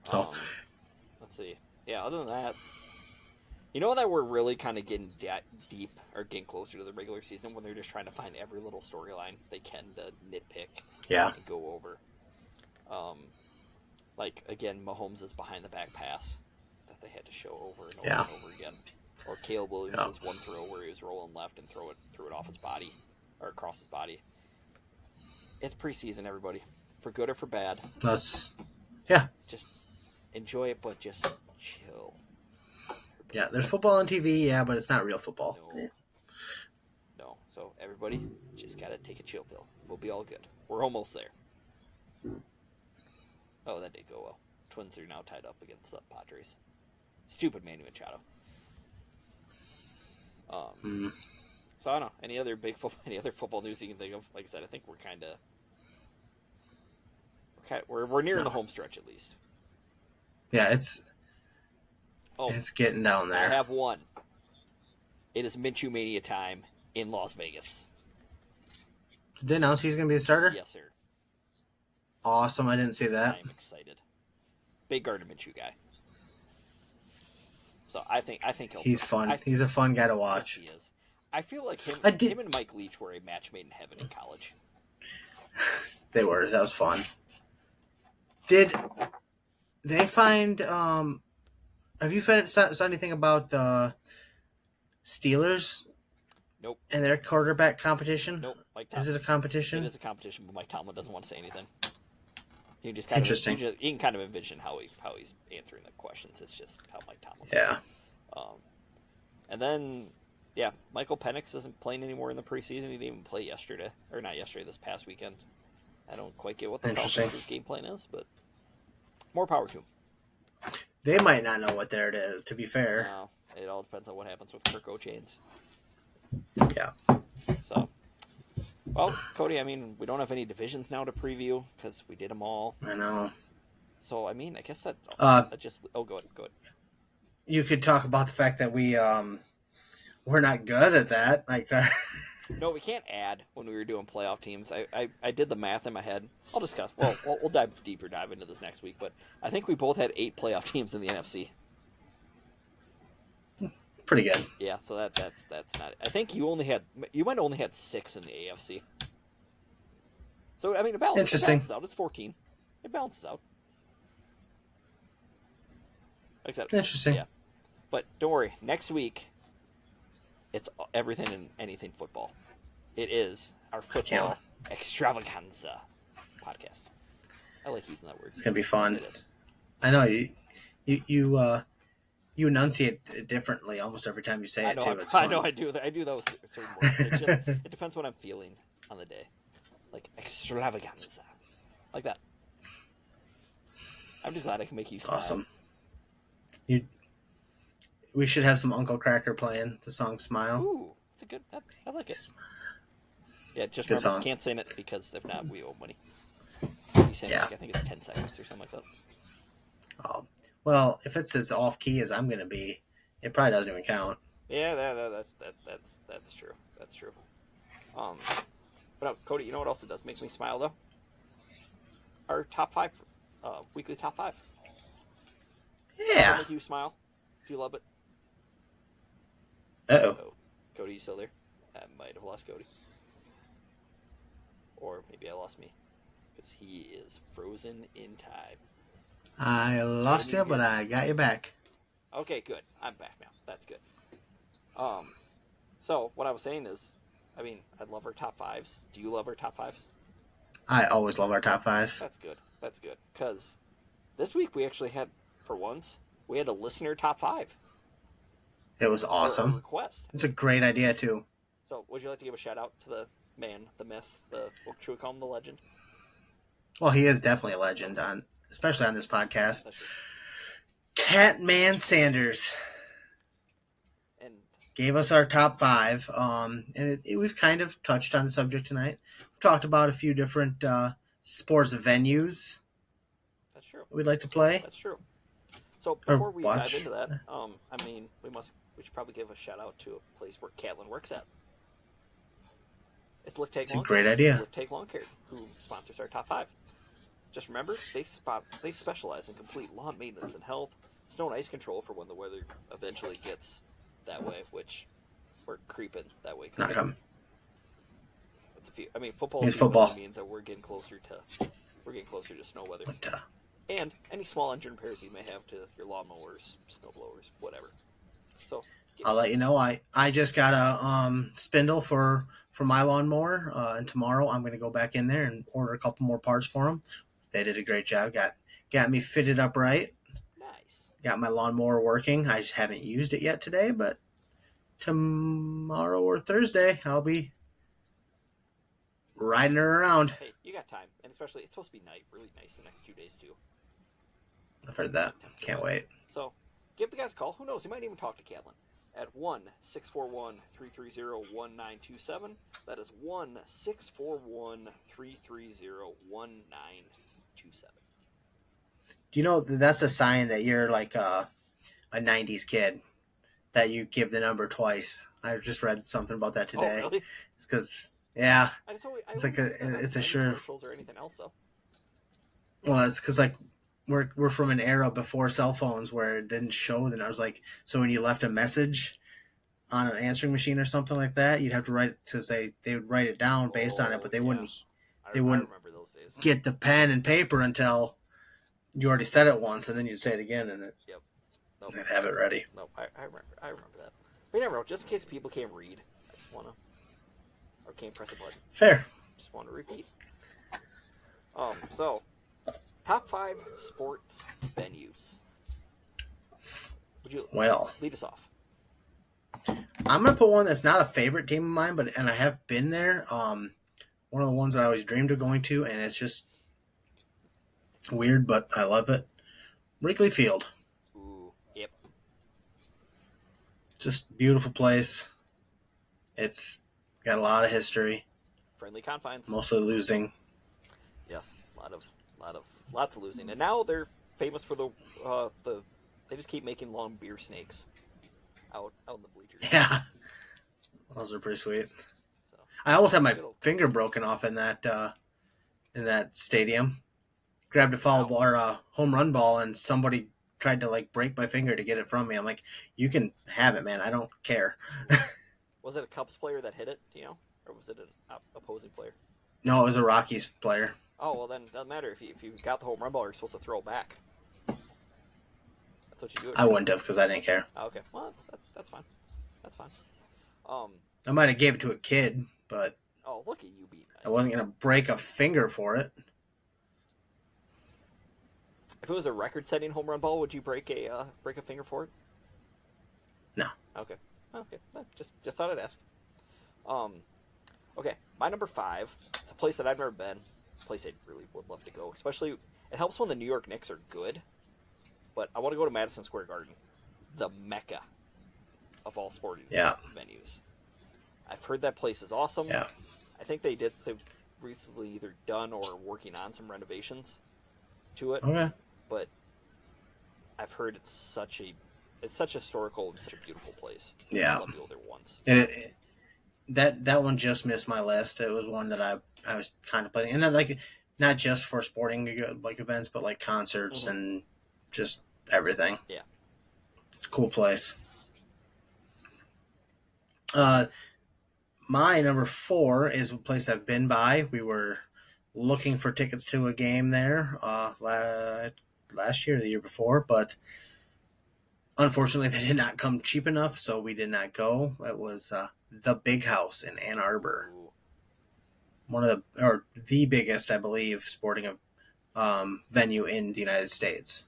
So let's see. Yeah, other than that, that we're really kind of getting deep or getting closer to the regular season when they're just trying to find every little storyline they can to nitpick. Yeah. And go over. Like, again, Mahomes' is behind the back pass that they had to show over and over and over again. Or Caleb Williams' one throw where he was rolling left and threw it off his body, or across his body. It's preseason, everybody. For good or for bad. Just enjoy it, but just chill. Yeah, there's football on TV, but it's not real football. No. So, everybody, just gotta take a chill pill. We'll be all good. We're almost there. Oh, that did go well. Twins are now tied up against the Padres. Stupid Manny Machado. Hmm. So I don't know. Any other any other football news you can think of? Like I said, I think we're we're nearing No. the home stretch at least. Yeah, Oh, it's getting down I there. have one. It is Minshew Mania time in Las Vegas. Did they announce he's going to be the starter? Yes, sir. Awesome. I didn't see that. I am excited. Big Gardner Minshew guy. So I think He's fun. He's a fun guy to yes, watch. he is. I feel like him and Mike Leach were a match made in heaven in college. They were. That was fun. Did they find? Have you saw anything about the Steelers Nope. and their quarterback competition? Nope. Is it a competition? It is a competition, but Mike Tomlin doesn't want to say anything. You just Interesting. you can kind of envision how he's answering the questions. It's just how Mike Tomlin. Yeah. And then, yeah, Michael Penix isn't playing anymore in the preseason. He didn't even play yesterday, or not yesterday. This past weekend. I don't quite get what the Falcons' game plan is, but more power to him. They might not know what there it is. To be fair. No, it all depends on what happens with Kirk O'Chains. Yeah. So, well, Cody, I mean, we don't have any divisions now to preview because we did them all. I know. So, I mean, I guess that just... Oh, go ahead. You could talk about the fact that we're not good at that. Like, no, we can't add when we were doing playoff teams. I did the math in my head. I'll discuss. Well, we'll dive into this next week, but I think we both had 8 playoff teams in the NFC. Pretty good. Yeah, so that's not. I think you might only had 6 in the AFC. So I mean, it balances out. It's 14. It balances out. Except, interesting. Yeah, but don't worry. Next week, it's everything and anything football. It is our football extravaganza podcast. I like using that word. It's gonna be fun. I know you enunciate it differently almost every time you say it too. It's fun. I know I do those certain words. It depends what I'm feeling on the day. Like extravaganza. Like that. I'm just glad I can make you smile. Awesome. We should have some Uncle Cracker playing the song "Smile." Ooh, it's a good. I like it. Yeah, just good remember, song. Can't sing it because if not, we owe money. You sing Yeah. I think it's 10 seconds or something like that. Oh, well, if it's as off key as I'm gonna be, it probably doesn't even count. Yeah, that's true. That's true. But no, Cody, you know what else it does make me smile though? Our top 5, weekly top 5. Yeah. Make you smile. Do you love it? Uh-oh. Cody, you still there? I might have lost Cody. Or maybe I lost me. Because he is frozen in time. I lost you, but I got you back. Okay, good. I'm back now. That's good. So, what I was saying is, I mean, I love our top 5s. Do you love our top 5s? I always love our top 5s. That's good. That's good. Because this week we actually had, for once, we had a listener top 5. It was awesome. Request. It's a great idea, too. So, would you like to give a shout out to the man, the myth, what should we call him, the legend? Well, he is definitely a legend, especially on this podcast. Catman Sanders and gave us our top 5, and we've kind of touched on the subject tonight. We've talked about a few different sports venues. That's true. We'd like to play. That's true. So before we dive into that, I mean, we should probably give a shout out to a place where Catlin works at. It's Lick Take It's Lawn a great Care. idea. Lick Take Lawn Care, who sponsors our top 5. Just remember, they specialize in complete lawn maintenance and health, snow and ice control for when the weather eventually gets that way, which we're creeping that way. Not coming. It's a few. I mean, football means that we're getting closer to snow weather. And any small engine repairs you may have to your lawnmowers, snowblowers, whatever. So I'll let you know. I just got a spindle for my lawnmower, and tomorrow I'm going to go back in there and order a couple more parts for them. They did a great job. Got me fitted up right. Nice. Got my lawnmower working. I just haven't used it yet today, but tomorrow or Thursday I'll be riding her around. Hey, you got time, and especially it's supposed to be really nice the next 2 days too. I've heard that. Can't wait. So, give the guys a call. Who knows? He might even talk to Catlin. at 1-641-330-1927. That is 1-641-330-1927. Do you know that's a sign that you're like a '90s kid that you give the number twice? I just read something about that Oh, today. really? It's because yeah, I it's wouldn't like notice that on it's a any sure. commercials or anything else, though. Well, it's because like we're from an era before cell phones where it didn't show the numbers. Like so, when you left a message on an answering machine or something like that, you'd have to write to say they would write it down based on it, Oh, but they yeah. wouldn't they I wouldn't remember those days. get the pen and paper until you already said it once, and then you'd say it again, and Yep. Nope. they'd have it ready. Nope. I remember that. But you never know. Just in case people can't read, I just want to, or can't press a button. Fair. Just want to repeat. So, top 5 sports venues. Would you lead us off? I'm gonna put one that's not a favorite team of mine, but and I have been there. One of the ones that I always dreamed of going to, and it's just weird, but I love it. Wrigley Field. Ooh, yep. Just beautiful place. It's got a lot of history. Friendly confines. Mostly losing. Yes, lots of losing, and now they're famous for the they just keep making long beer snakes out in the bleachers. Yeah, those are pretty sweet. So, I almost had my finger broken off in that stadium. Grabbed a foul ball or a home run ball, and somebody tried to like break my finger to get it from me. I'm like, you can have it, man. I don't care. Was it a Cubs player that hit it? Do you know, or was it an opposing player? No, it was a Rockies player. Oh well, then it doesn't matter if you got the home run ball. You're supposed to throw it back. That's what you do. I wouldn't have because I didn't care. Oh, okay, well that's fine. That's fine. I might have gave it to a kid, but oh look at you beat. I wasn't gonna break a finger for it. If it was a record-setting home run ball, would you break a finger for it? No. Okay. Just thought I'd ask. Okay, my number 5. It's a place that I've never been. A place I really would love to go. Especially, it helps when the New York Knicks are good. But I want to go to Madison Square Garden, the mecca of all sporting venues. I've heard that place is awesome. Yeah. I think they've recently either done or working on some renovations to it. Okay. But I've heard it's such a historical and such a beautiful place. Yeah. I'd love to go there once. And that one just missed my list. It was one that I was contemplating, and like not just for sporting like events, but like concerts and just everything. Yeah. Cool place. My number 4 is a place I've been by. We were looking for tickets to a game there last year or the year before, but unfortunately they did not come cheap enough, so we did not go. It was the Big House in Ann Arbor. Ooh. One of the biggest, I believe, sporting venue in the United States.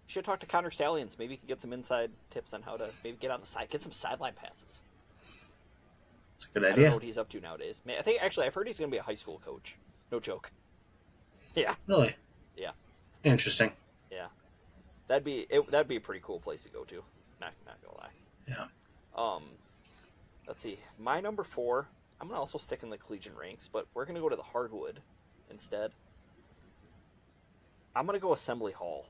You should talk to Connor Stallions. Maybe you can get some inside tips on how to maybe get on the side, get some sideline passes. It's a good I idea. don't know what he's up to nowadays. I think actually I've heard he's going to be a high school coach. No joke. Yeah. Really? Yeah. Interesting. Yeah. That'd be a pretty cool place to go to. Not gonna lie. Yeah. Let's see. My number 4. I'm gonna also stick in the collegiate ranks, but we're gonna go to the hardwood instead. I'm gonna go Assembly Hall.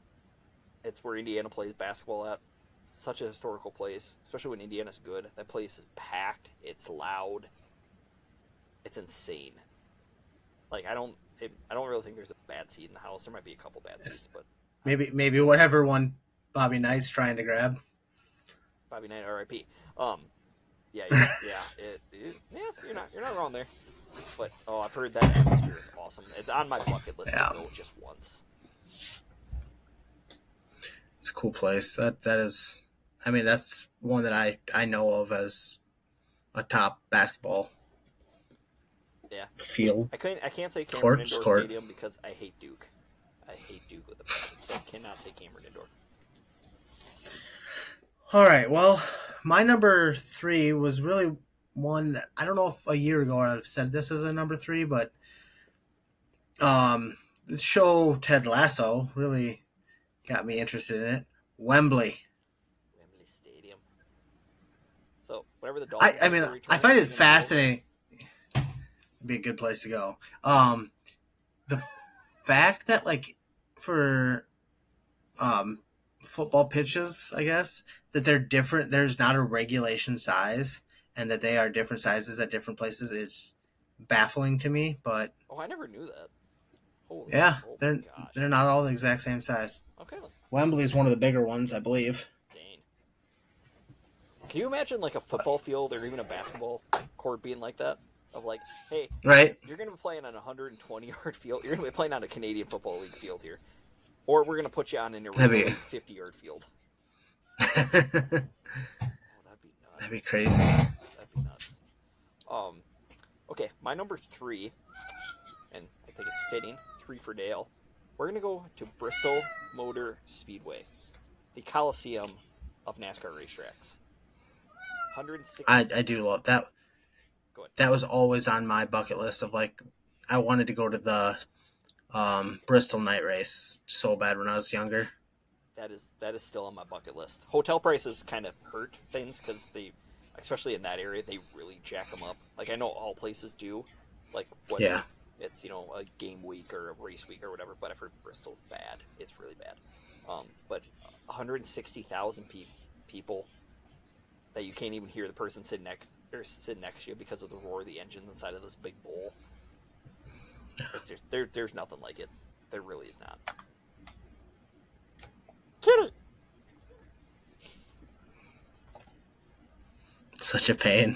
It's where Indiana plays basketball at. Such a historical place, especially when Indiana's good. That place is packed. It's loud. It's insane. Like I don't really think there's a bad seat in the house. There might be a couple bad seats, but maybe whatever one Bobby Knight's trying to grab. Bobby Knight, R.I.P. Yeah, you're not wrong there. But I've heard that atmosphere is awesome. It's on my bucket list to go just once. It's a cool place. That is, I mean, that's one that I know of as a top basketball. Yeah. Field. I can't say Cameron Indoor Stadium because I hate Duke. I hate Duke with a passion, so I cannot say Cameron Indoor. All right. Well, my number 3 was really one that I don't know if a year ago I'd have said this as a number 3, but the show Ted Lasso really got me interested in it. Wembley Stadium. whatever the Dolphins. I mean, I find it fascinating. It'd be a good place to go. The fact that like for football pitches, I guess that they're different. There's not a regulation size, and that they are different sizes at different places is baffling to me. But I never knew that. Holy yeah, oh they're not all the exact same size. Okay. Wembley is one of the bigger ones, I believe. Dang. Can you imagine like a football field or even a basketball court being like that? Of like, hey, right? You're going to be playing on a 120-yard field. You're going to be playing on a Canadian Football League field here, or we're going to put you on an 50-yard field. That'd be nuts. That'd be crazy. That'd be nuts. Okay, my number 3, and I think it's fitting, 3 for Dale. We're going to go to Bristol Motor Speedway, the Coliseum of NASCAR racetracks. 160. I do love that. That was always on my bucket list of like, I wanted to go to the Bristol night race so bad when I was younger. That is still on my bucket list. Hotel prices kind of hurt things because they, especially in that area, they really jack them up. Like I know all places do, like what it's a game week or a race week or whatever. But I've heard Bristol's bad. It's really bad. But 160,000 people that you can't even hear the person sitting next to you because of the roar of the engines inside of this big bowl. There's nothing like it. There really is not. Kitty! Such a pain.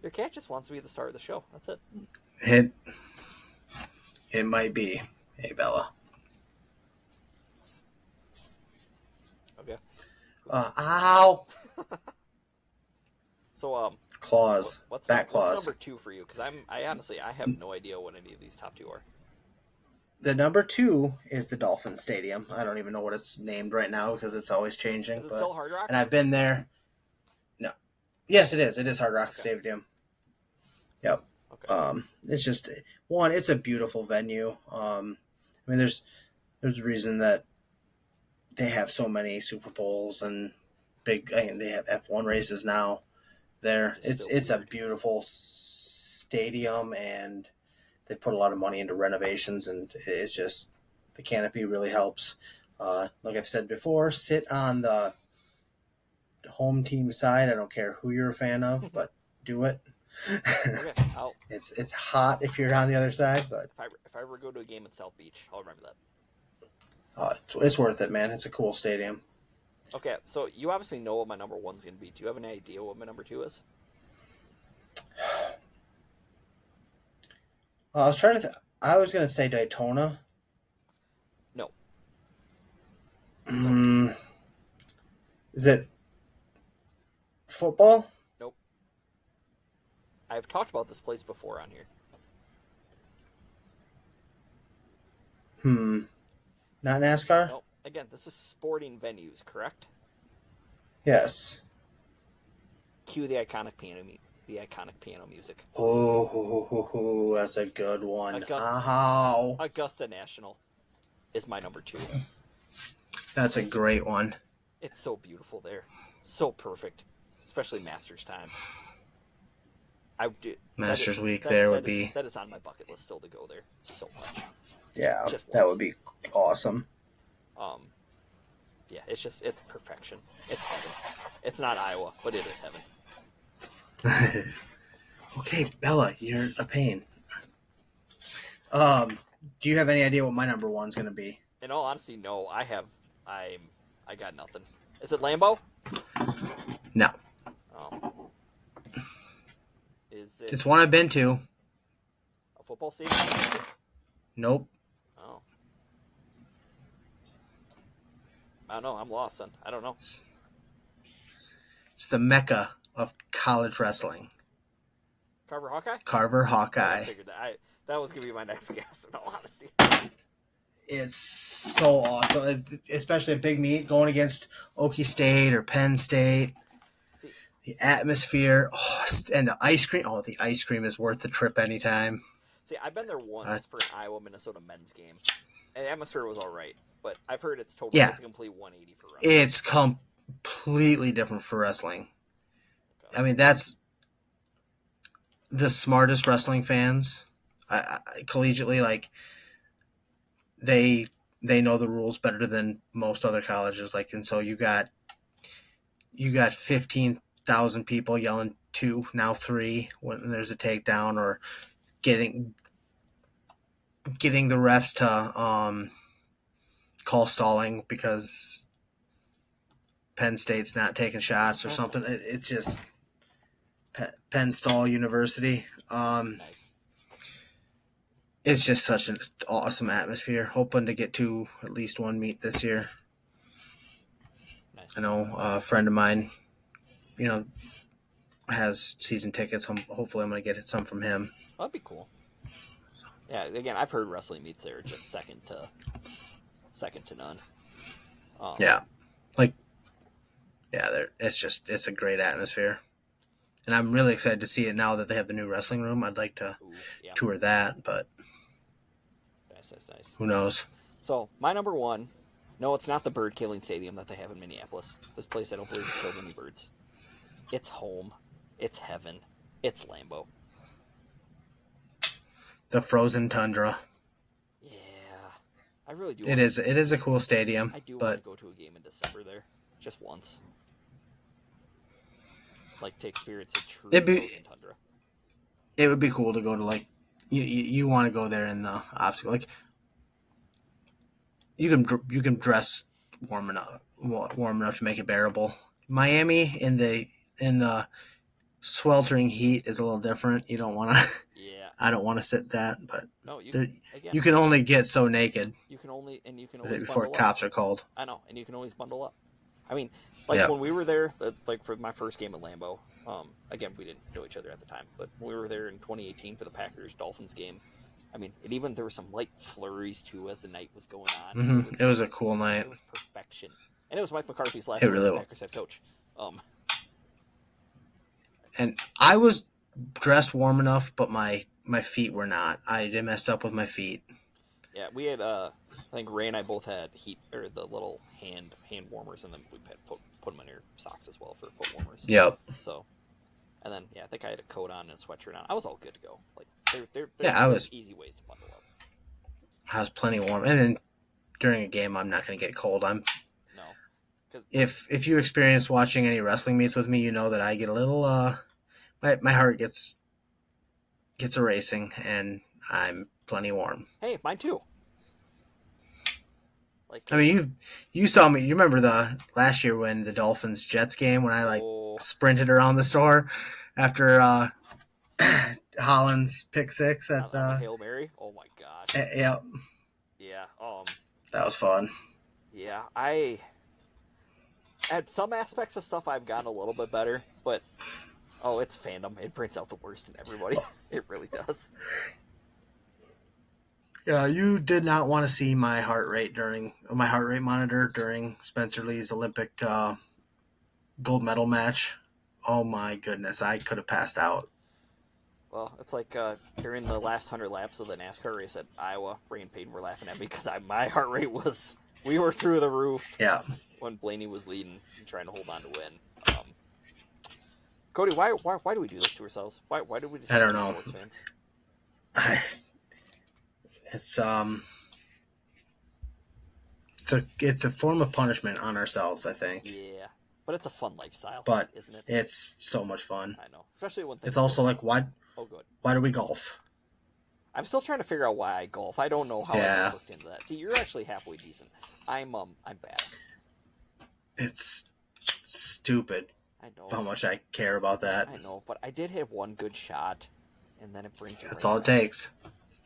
Your cat just wants to be the star of the show. That's it. It might be. Hey, Bella. Okay. Ow! So, claws. Back claws. What's number 2 for you? Because I honestly have no idea what any of these top 2 are. The number 2 is the Dolphin Stadium. I don't even know what it's named right now because it's always changing. Is it still Hard Rock? And I've been there. No. Yes, it is. It is Hard Rock Stadium. Yep. Okay. It's just it's a beautiful venue. I mean, there's a reason that they have so many Super Bowls and they have F1 races now. There, it's a beautiful stadium, and they put a lot of money into renovations, and it's just the canopy really helps. Like I've said before, sit on the home team side. I don't care who you're a fan of, but do it. Okay, it's hot if you're on the other side, but if I ever go to a game in South Beach, I'll remember that. It's worth it, man. It's a cool stadium. Okay, so you obviously know what my number 1's going to be. Do you have any idea what my number 2 is? I was trying to. I was going to say Daytona. No. Is it football? Nope. I've talked about this place before on here. Not NASCAR? Nope. Again, this is sporting venues, correct? Yes. Cue the iconic piano music. Oh, that's a good one. Augusta National is my number 2. That's a great one. It's so beautiful there. So perfect. Especially Masters time. Masters week would be... That is on my bucket list still to go there so much. Yeah, that would be awesome. Yeah, it's perfection. It's heaven. It's not Iowa, but it is heaven. Okay, Bella, you're a pain. Do you have any idea what my number 1's going to be? In all honesty, no. I got nothing. Is it Lambeau? No. Oh. Is it... It's one I've been to. A football stadium? Nope. Oh. I don't know. I'm lost then. I don't know. It's the mecca of college wrestling. Carver Hawkeye? Carver Hawkeye. I figured that was going to be my next guess, in all honesty. It's so awesome, especially a big meet going against Okie State or Penn State. See, the atmosphere, and the ice cream. Oh, the ice cream is worth the trip anytime. See, I've been there once for an Iowa-Minnesota men's game, and the atmosphere was all right, but I've heard it's totally it's a complete 180 for wrestling. It's completely different for wrestling. Okay. I mean, that's the smartest wrestling fans, collegiately, like they they know the rules better than most other colleges. Like, and so you got 15,000 people yelling two, now three when there's a takedown, or getting getting the refs to call stalling because Penn State's not taking shots or something. It's just Penn Stall University. Nice. It's just such an awesome atmosphere. Hoping to get to at least one meet this year. Nice. I know a friend of mine, you know, has season tickets. Hopefully, I'm going to get some from him. That'd be cool. Yeah, again, I've heard wrestling meets there just second to none. Yeah, it's a great atmosphere, and I'm really excited to see it now that they have the new wrestling room. I'd like to tour that, but nice. who knows? So my number one, no, it's not the bird killing stadium that they have in Minneapolis. This place I don't believe has killed any birds. It's home. It's heaven. It's Lambeau. The frozen tundra. Yeah, I really do. It is a cool stadium. I do but want to go to a game in December there, just once. Like to experience a true frozen tundra. It would be cool to go to, like, you want to go there in the obstacle, like you can dress warm enough to make it bearable. Miami in the sweltering heat is a little different. You don't want to. Yeah. I don't want to sit that, but no, you can only get so naked. You can always before cops are called. I know, and you can always bundle up. I mean, like when we were there, like for my first game at Lambeau. Again, we didn't know each other at the time, but we were there in 2018 for the Packers-Dolphins game. I mean, there were some light flurries too as the night was going on. Mm-hmm. It was a cool night. It was perfection, and it was Mike McCarthy's last year as Packers head coach. And I was dressed warm enough, but my feet were not. I messed up with my feet. Yeah, we had. I think Ray and I both had heat or the little hand warmers, and then we put them in your socks as well for foot warmers. Yep. So, and then I think I had a coat on and a sweatshirt on. I was all good to go. Like they're easy ways to bundle up. I was plenty warm, and then during a game, I'm not going to get cold. If you experience watching any wrestling meets with me, you know that I get a little my heart gets a racing, and I'm plenty warm. Hey, mine too. Like, I mean, you saw me. You remember the last year when the Dolphins Jets game when I sprinted around the store after Holland's pick six at the Hail Mary. Oh my gosh. Yep. Yeah. That was fun. Yeah, I at some aspects of stuff I've gotten a little bit better, but it's fandom. It brings out the worst in everybody. It really does. Yeah, you did not want to see my heart rate monitor during Spencer Lee's Olympic gold medal match. Oh my goodness, I could have passed out. Well, it's like during the last 100 laps of the NASCAR race at Iowa, Ray and Peyton were laughing at me because my heart rate we were through the roof. Yeah. When Blaney was leading and trying to hold on to win. Cody, why do we do this to ourselves? Why do we? I don't know. Sports fans? It's a form of punishment on ourselves, I think. Yeah, but it's a fun lifestyle. But isn't it? It's so much fun. I know, especially when it's also like why. Oh, good. Why do we golf? I'm still trying to figure out why I golf. I don't know how I looked into that. See, you're actually halfway decent. I'm bad. It's stupid. I know how much I care about that. I know, but I did hit one good shot, and then it brings. That's all it takes.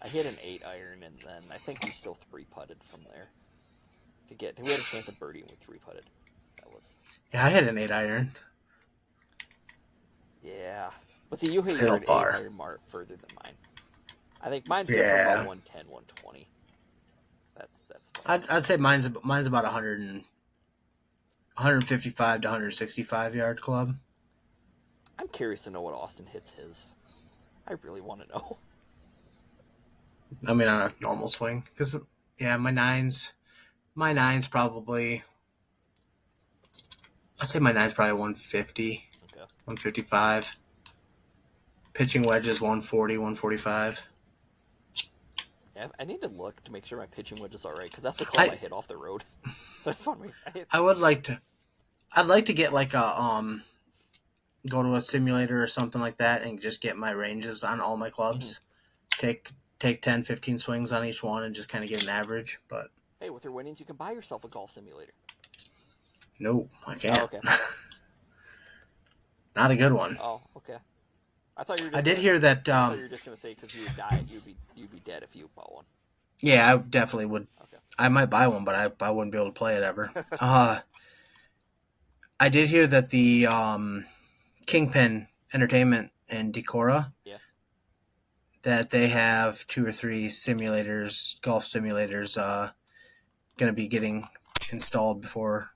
I hit an 8-iron, and then I think we still 3-putted from there. We had a chance at birdie, and we 3-putted. Yeah, I hit an 8-iron. Yeah, but see, you hit your 8-iron mark further than mine. I think mine's good for about 110, 120. That's. I'd say mine's about 155 to 165 yard club. I'm curious to know what Austin hits his. I really want to know. I mean, on a normal swing, because my nines probably. I'd say my nine's probably 150, 155. Pitching wedges 140, 145. Yeah, I need to look to make sure my pitching wedge is all right because that's the club I hit off the road. That's one way. I would like to. I'd like to get like a go to a simulator or something like that and just get my ranges on all my clubs. Take 10, 15 swings on each one and just kind of get an average. But hey, with your winnings, you can buy yourself a golf simulator. no, I can't. Oh, okay. Not a good one. Oh, okay. I thought you were. I did hear that. I thought you were just gonna say because you would die, you'd be dead if you bought one. Yeah, I definitely would. Okay. I might buy one, but I wouldn't be able to play it ever. I did hear that the Kingpin Entertainment in Decorah, that they have 2 or 3 simulators, golf simulators, going to be getting installed before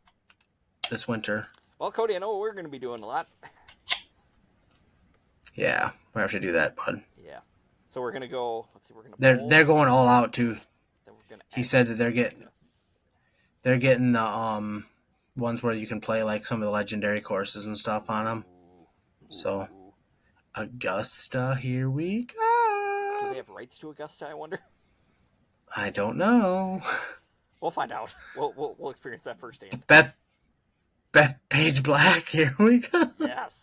this winter. Well, Cody, I know what we're going to be doing a lot. Yeah, we have to do that, bud. Yeah. So we're going to go. Let's see. We're going to. They're going all out too. He said that they're getting the ones where you can play like some of the legendary courses and stuff on them. So Augusta, here we go. Do they have rights to Augusta? I wonder. I don't know. We'll find out. We'll experience that firsthand. Beth Page Black, here we go. Yes.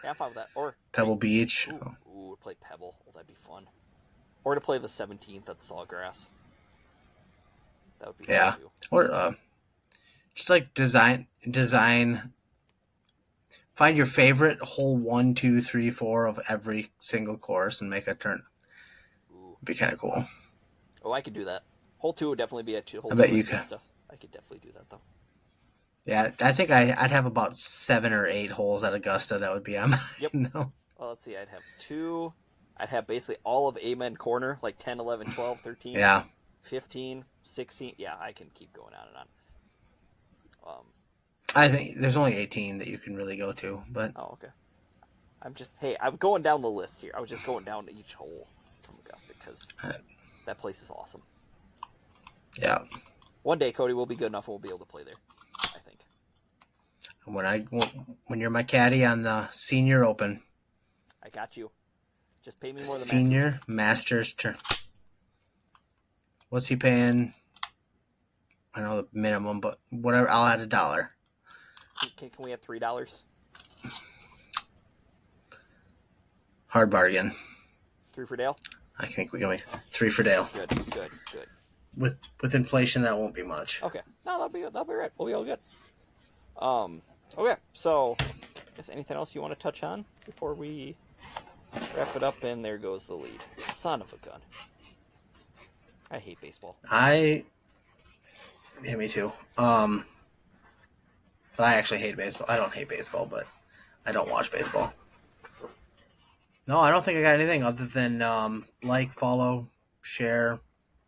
Have fun with that. Or Pebble Beach. Ooh, play Pebble. Oh, that'd be fun. Or to play the 17th at Sawgrass. That would be fun too. Or just like design. Find your favorite hole 1, 2, 3, 4 of every single course and make a turn. Ooh. It'd be kind of cool. Oh, I could do that. Hole 2 would definitely be a hole. I bet you could. I could definitely do that though. Yeah, I think I'd have about 7 or 8 holes at Augusta that would be on. Yep. No. Well, let's see. I'd have 2. I'd have basically all of Amen Corner, like 10, 11, 12, 13, 15, 16. Yeah, I can keep going on and on. I think there's only 18 that you can really go to, but... Oh, okay. I'm going down the list here. I was just going down to each hole from Augusta because that place is awesome. Yeah. One day, Cody, will be good enough and we'll be able to play there, I think. When you're my caddy on the Senior Open... I got you. Just pay me more than Senior Masters turn. What's he paying? I know the minimum, but whatever. I'll add $1. Can we have $3? Hard bargain. 3 for Dale? I think we can make 3 for Dale. Good. With inflation, that won't be much. Okay. No, that'll be right. We'll be all good. Okay. So, is anything else you want to touch on before we wrap it up? And there goes the lead. Son of a gun. I hate baseball. Yeah, me too. But I actually hate baseball. I don't hate baseball, but I don't watch baseball. No, I don't think I got anything other than like, follow, share,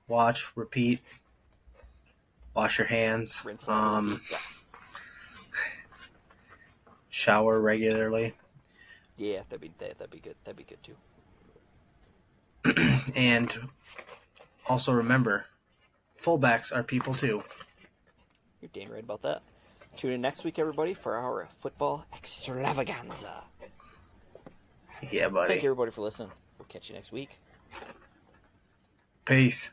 watch, repeat, wash your hands, Rinse shower regularly. Yeah, that'd be good. That'd be good too. And also remember, fullbacks are people too. You're damn right about that. Tune in next week, everybody, for our football extravaganza. Yeah, buddy. Thank you, everybody, for listening. We'll catch you next week. Peace.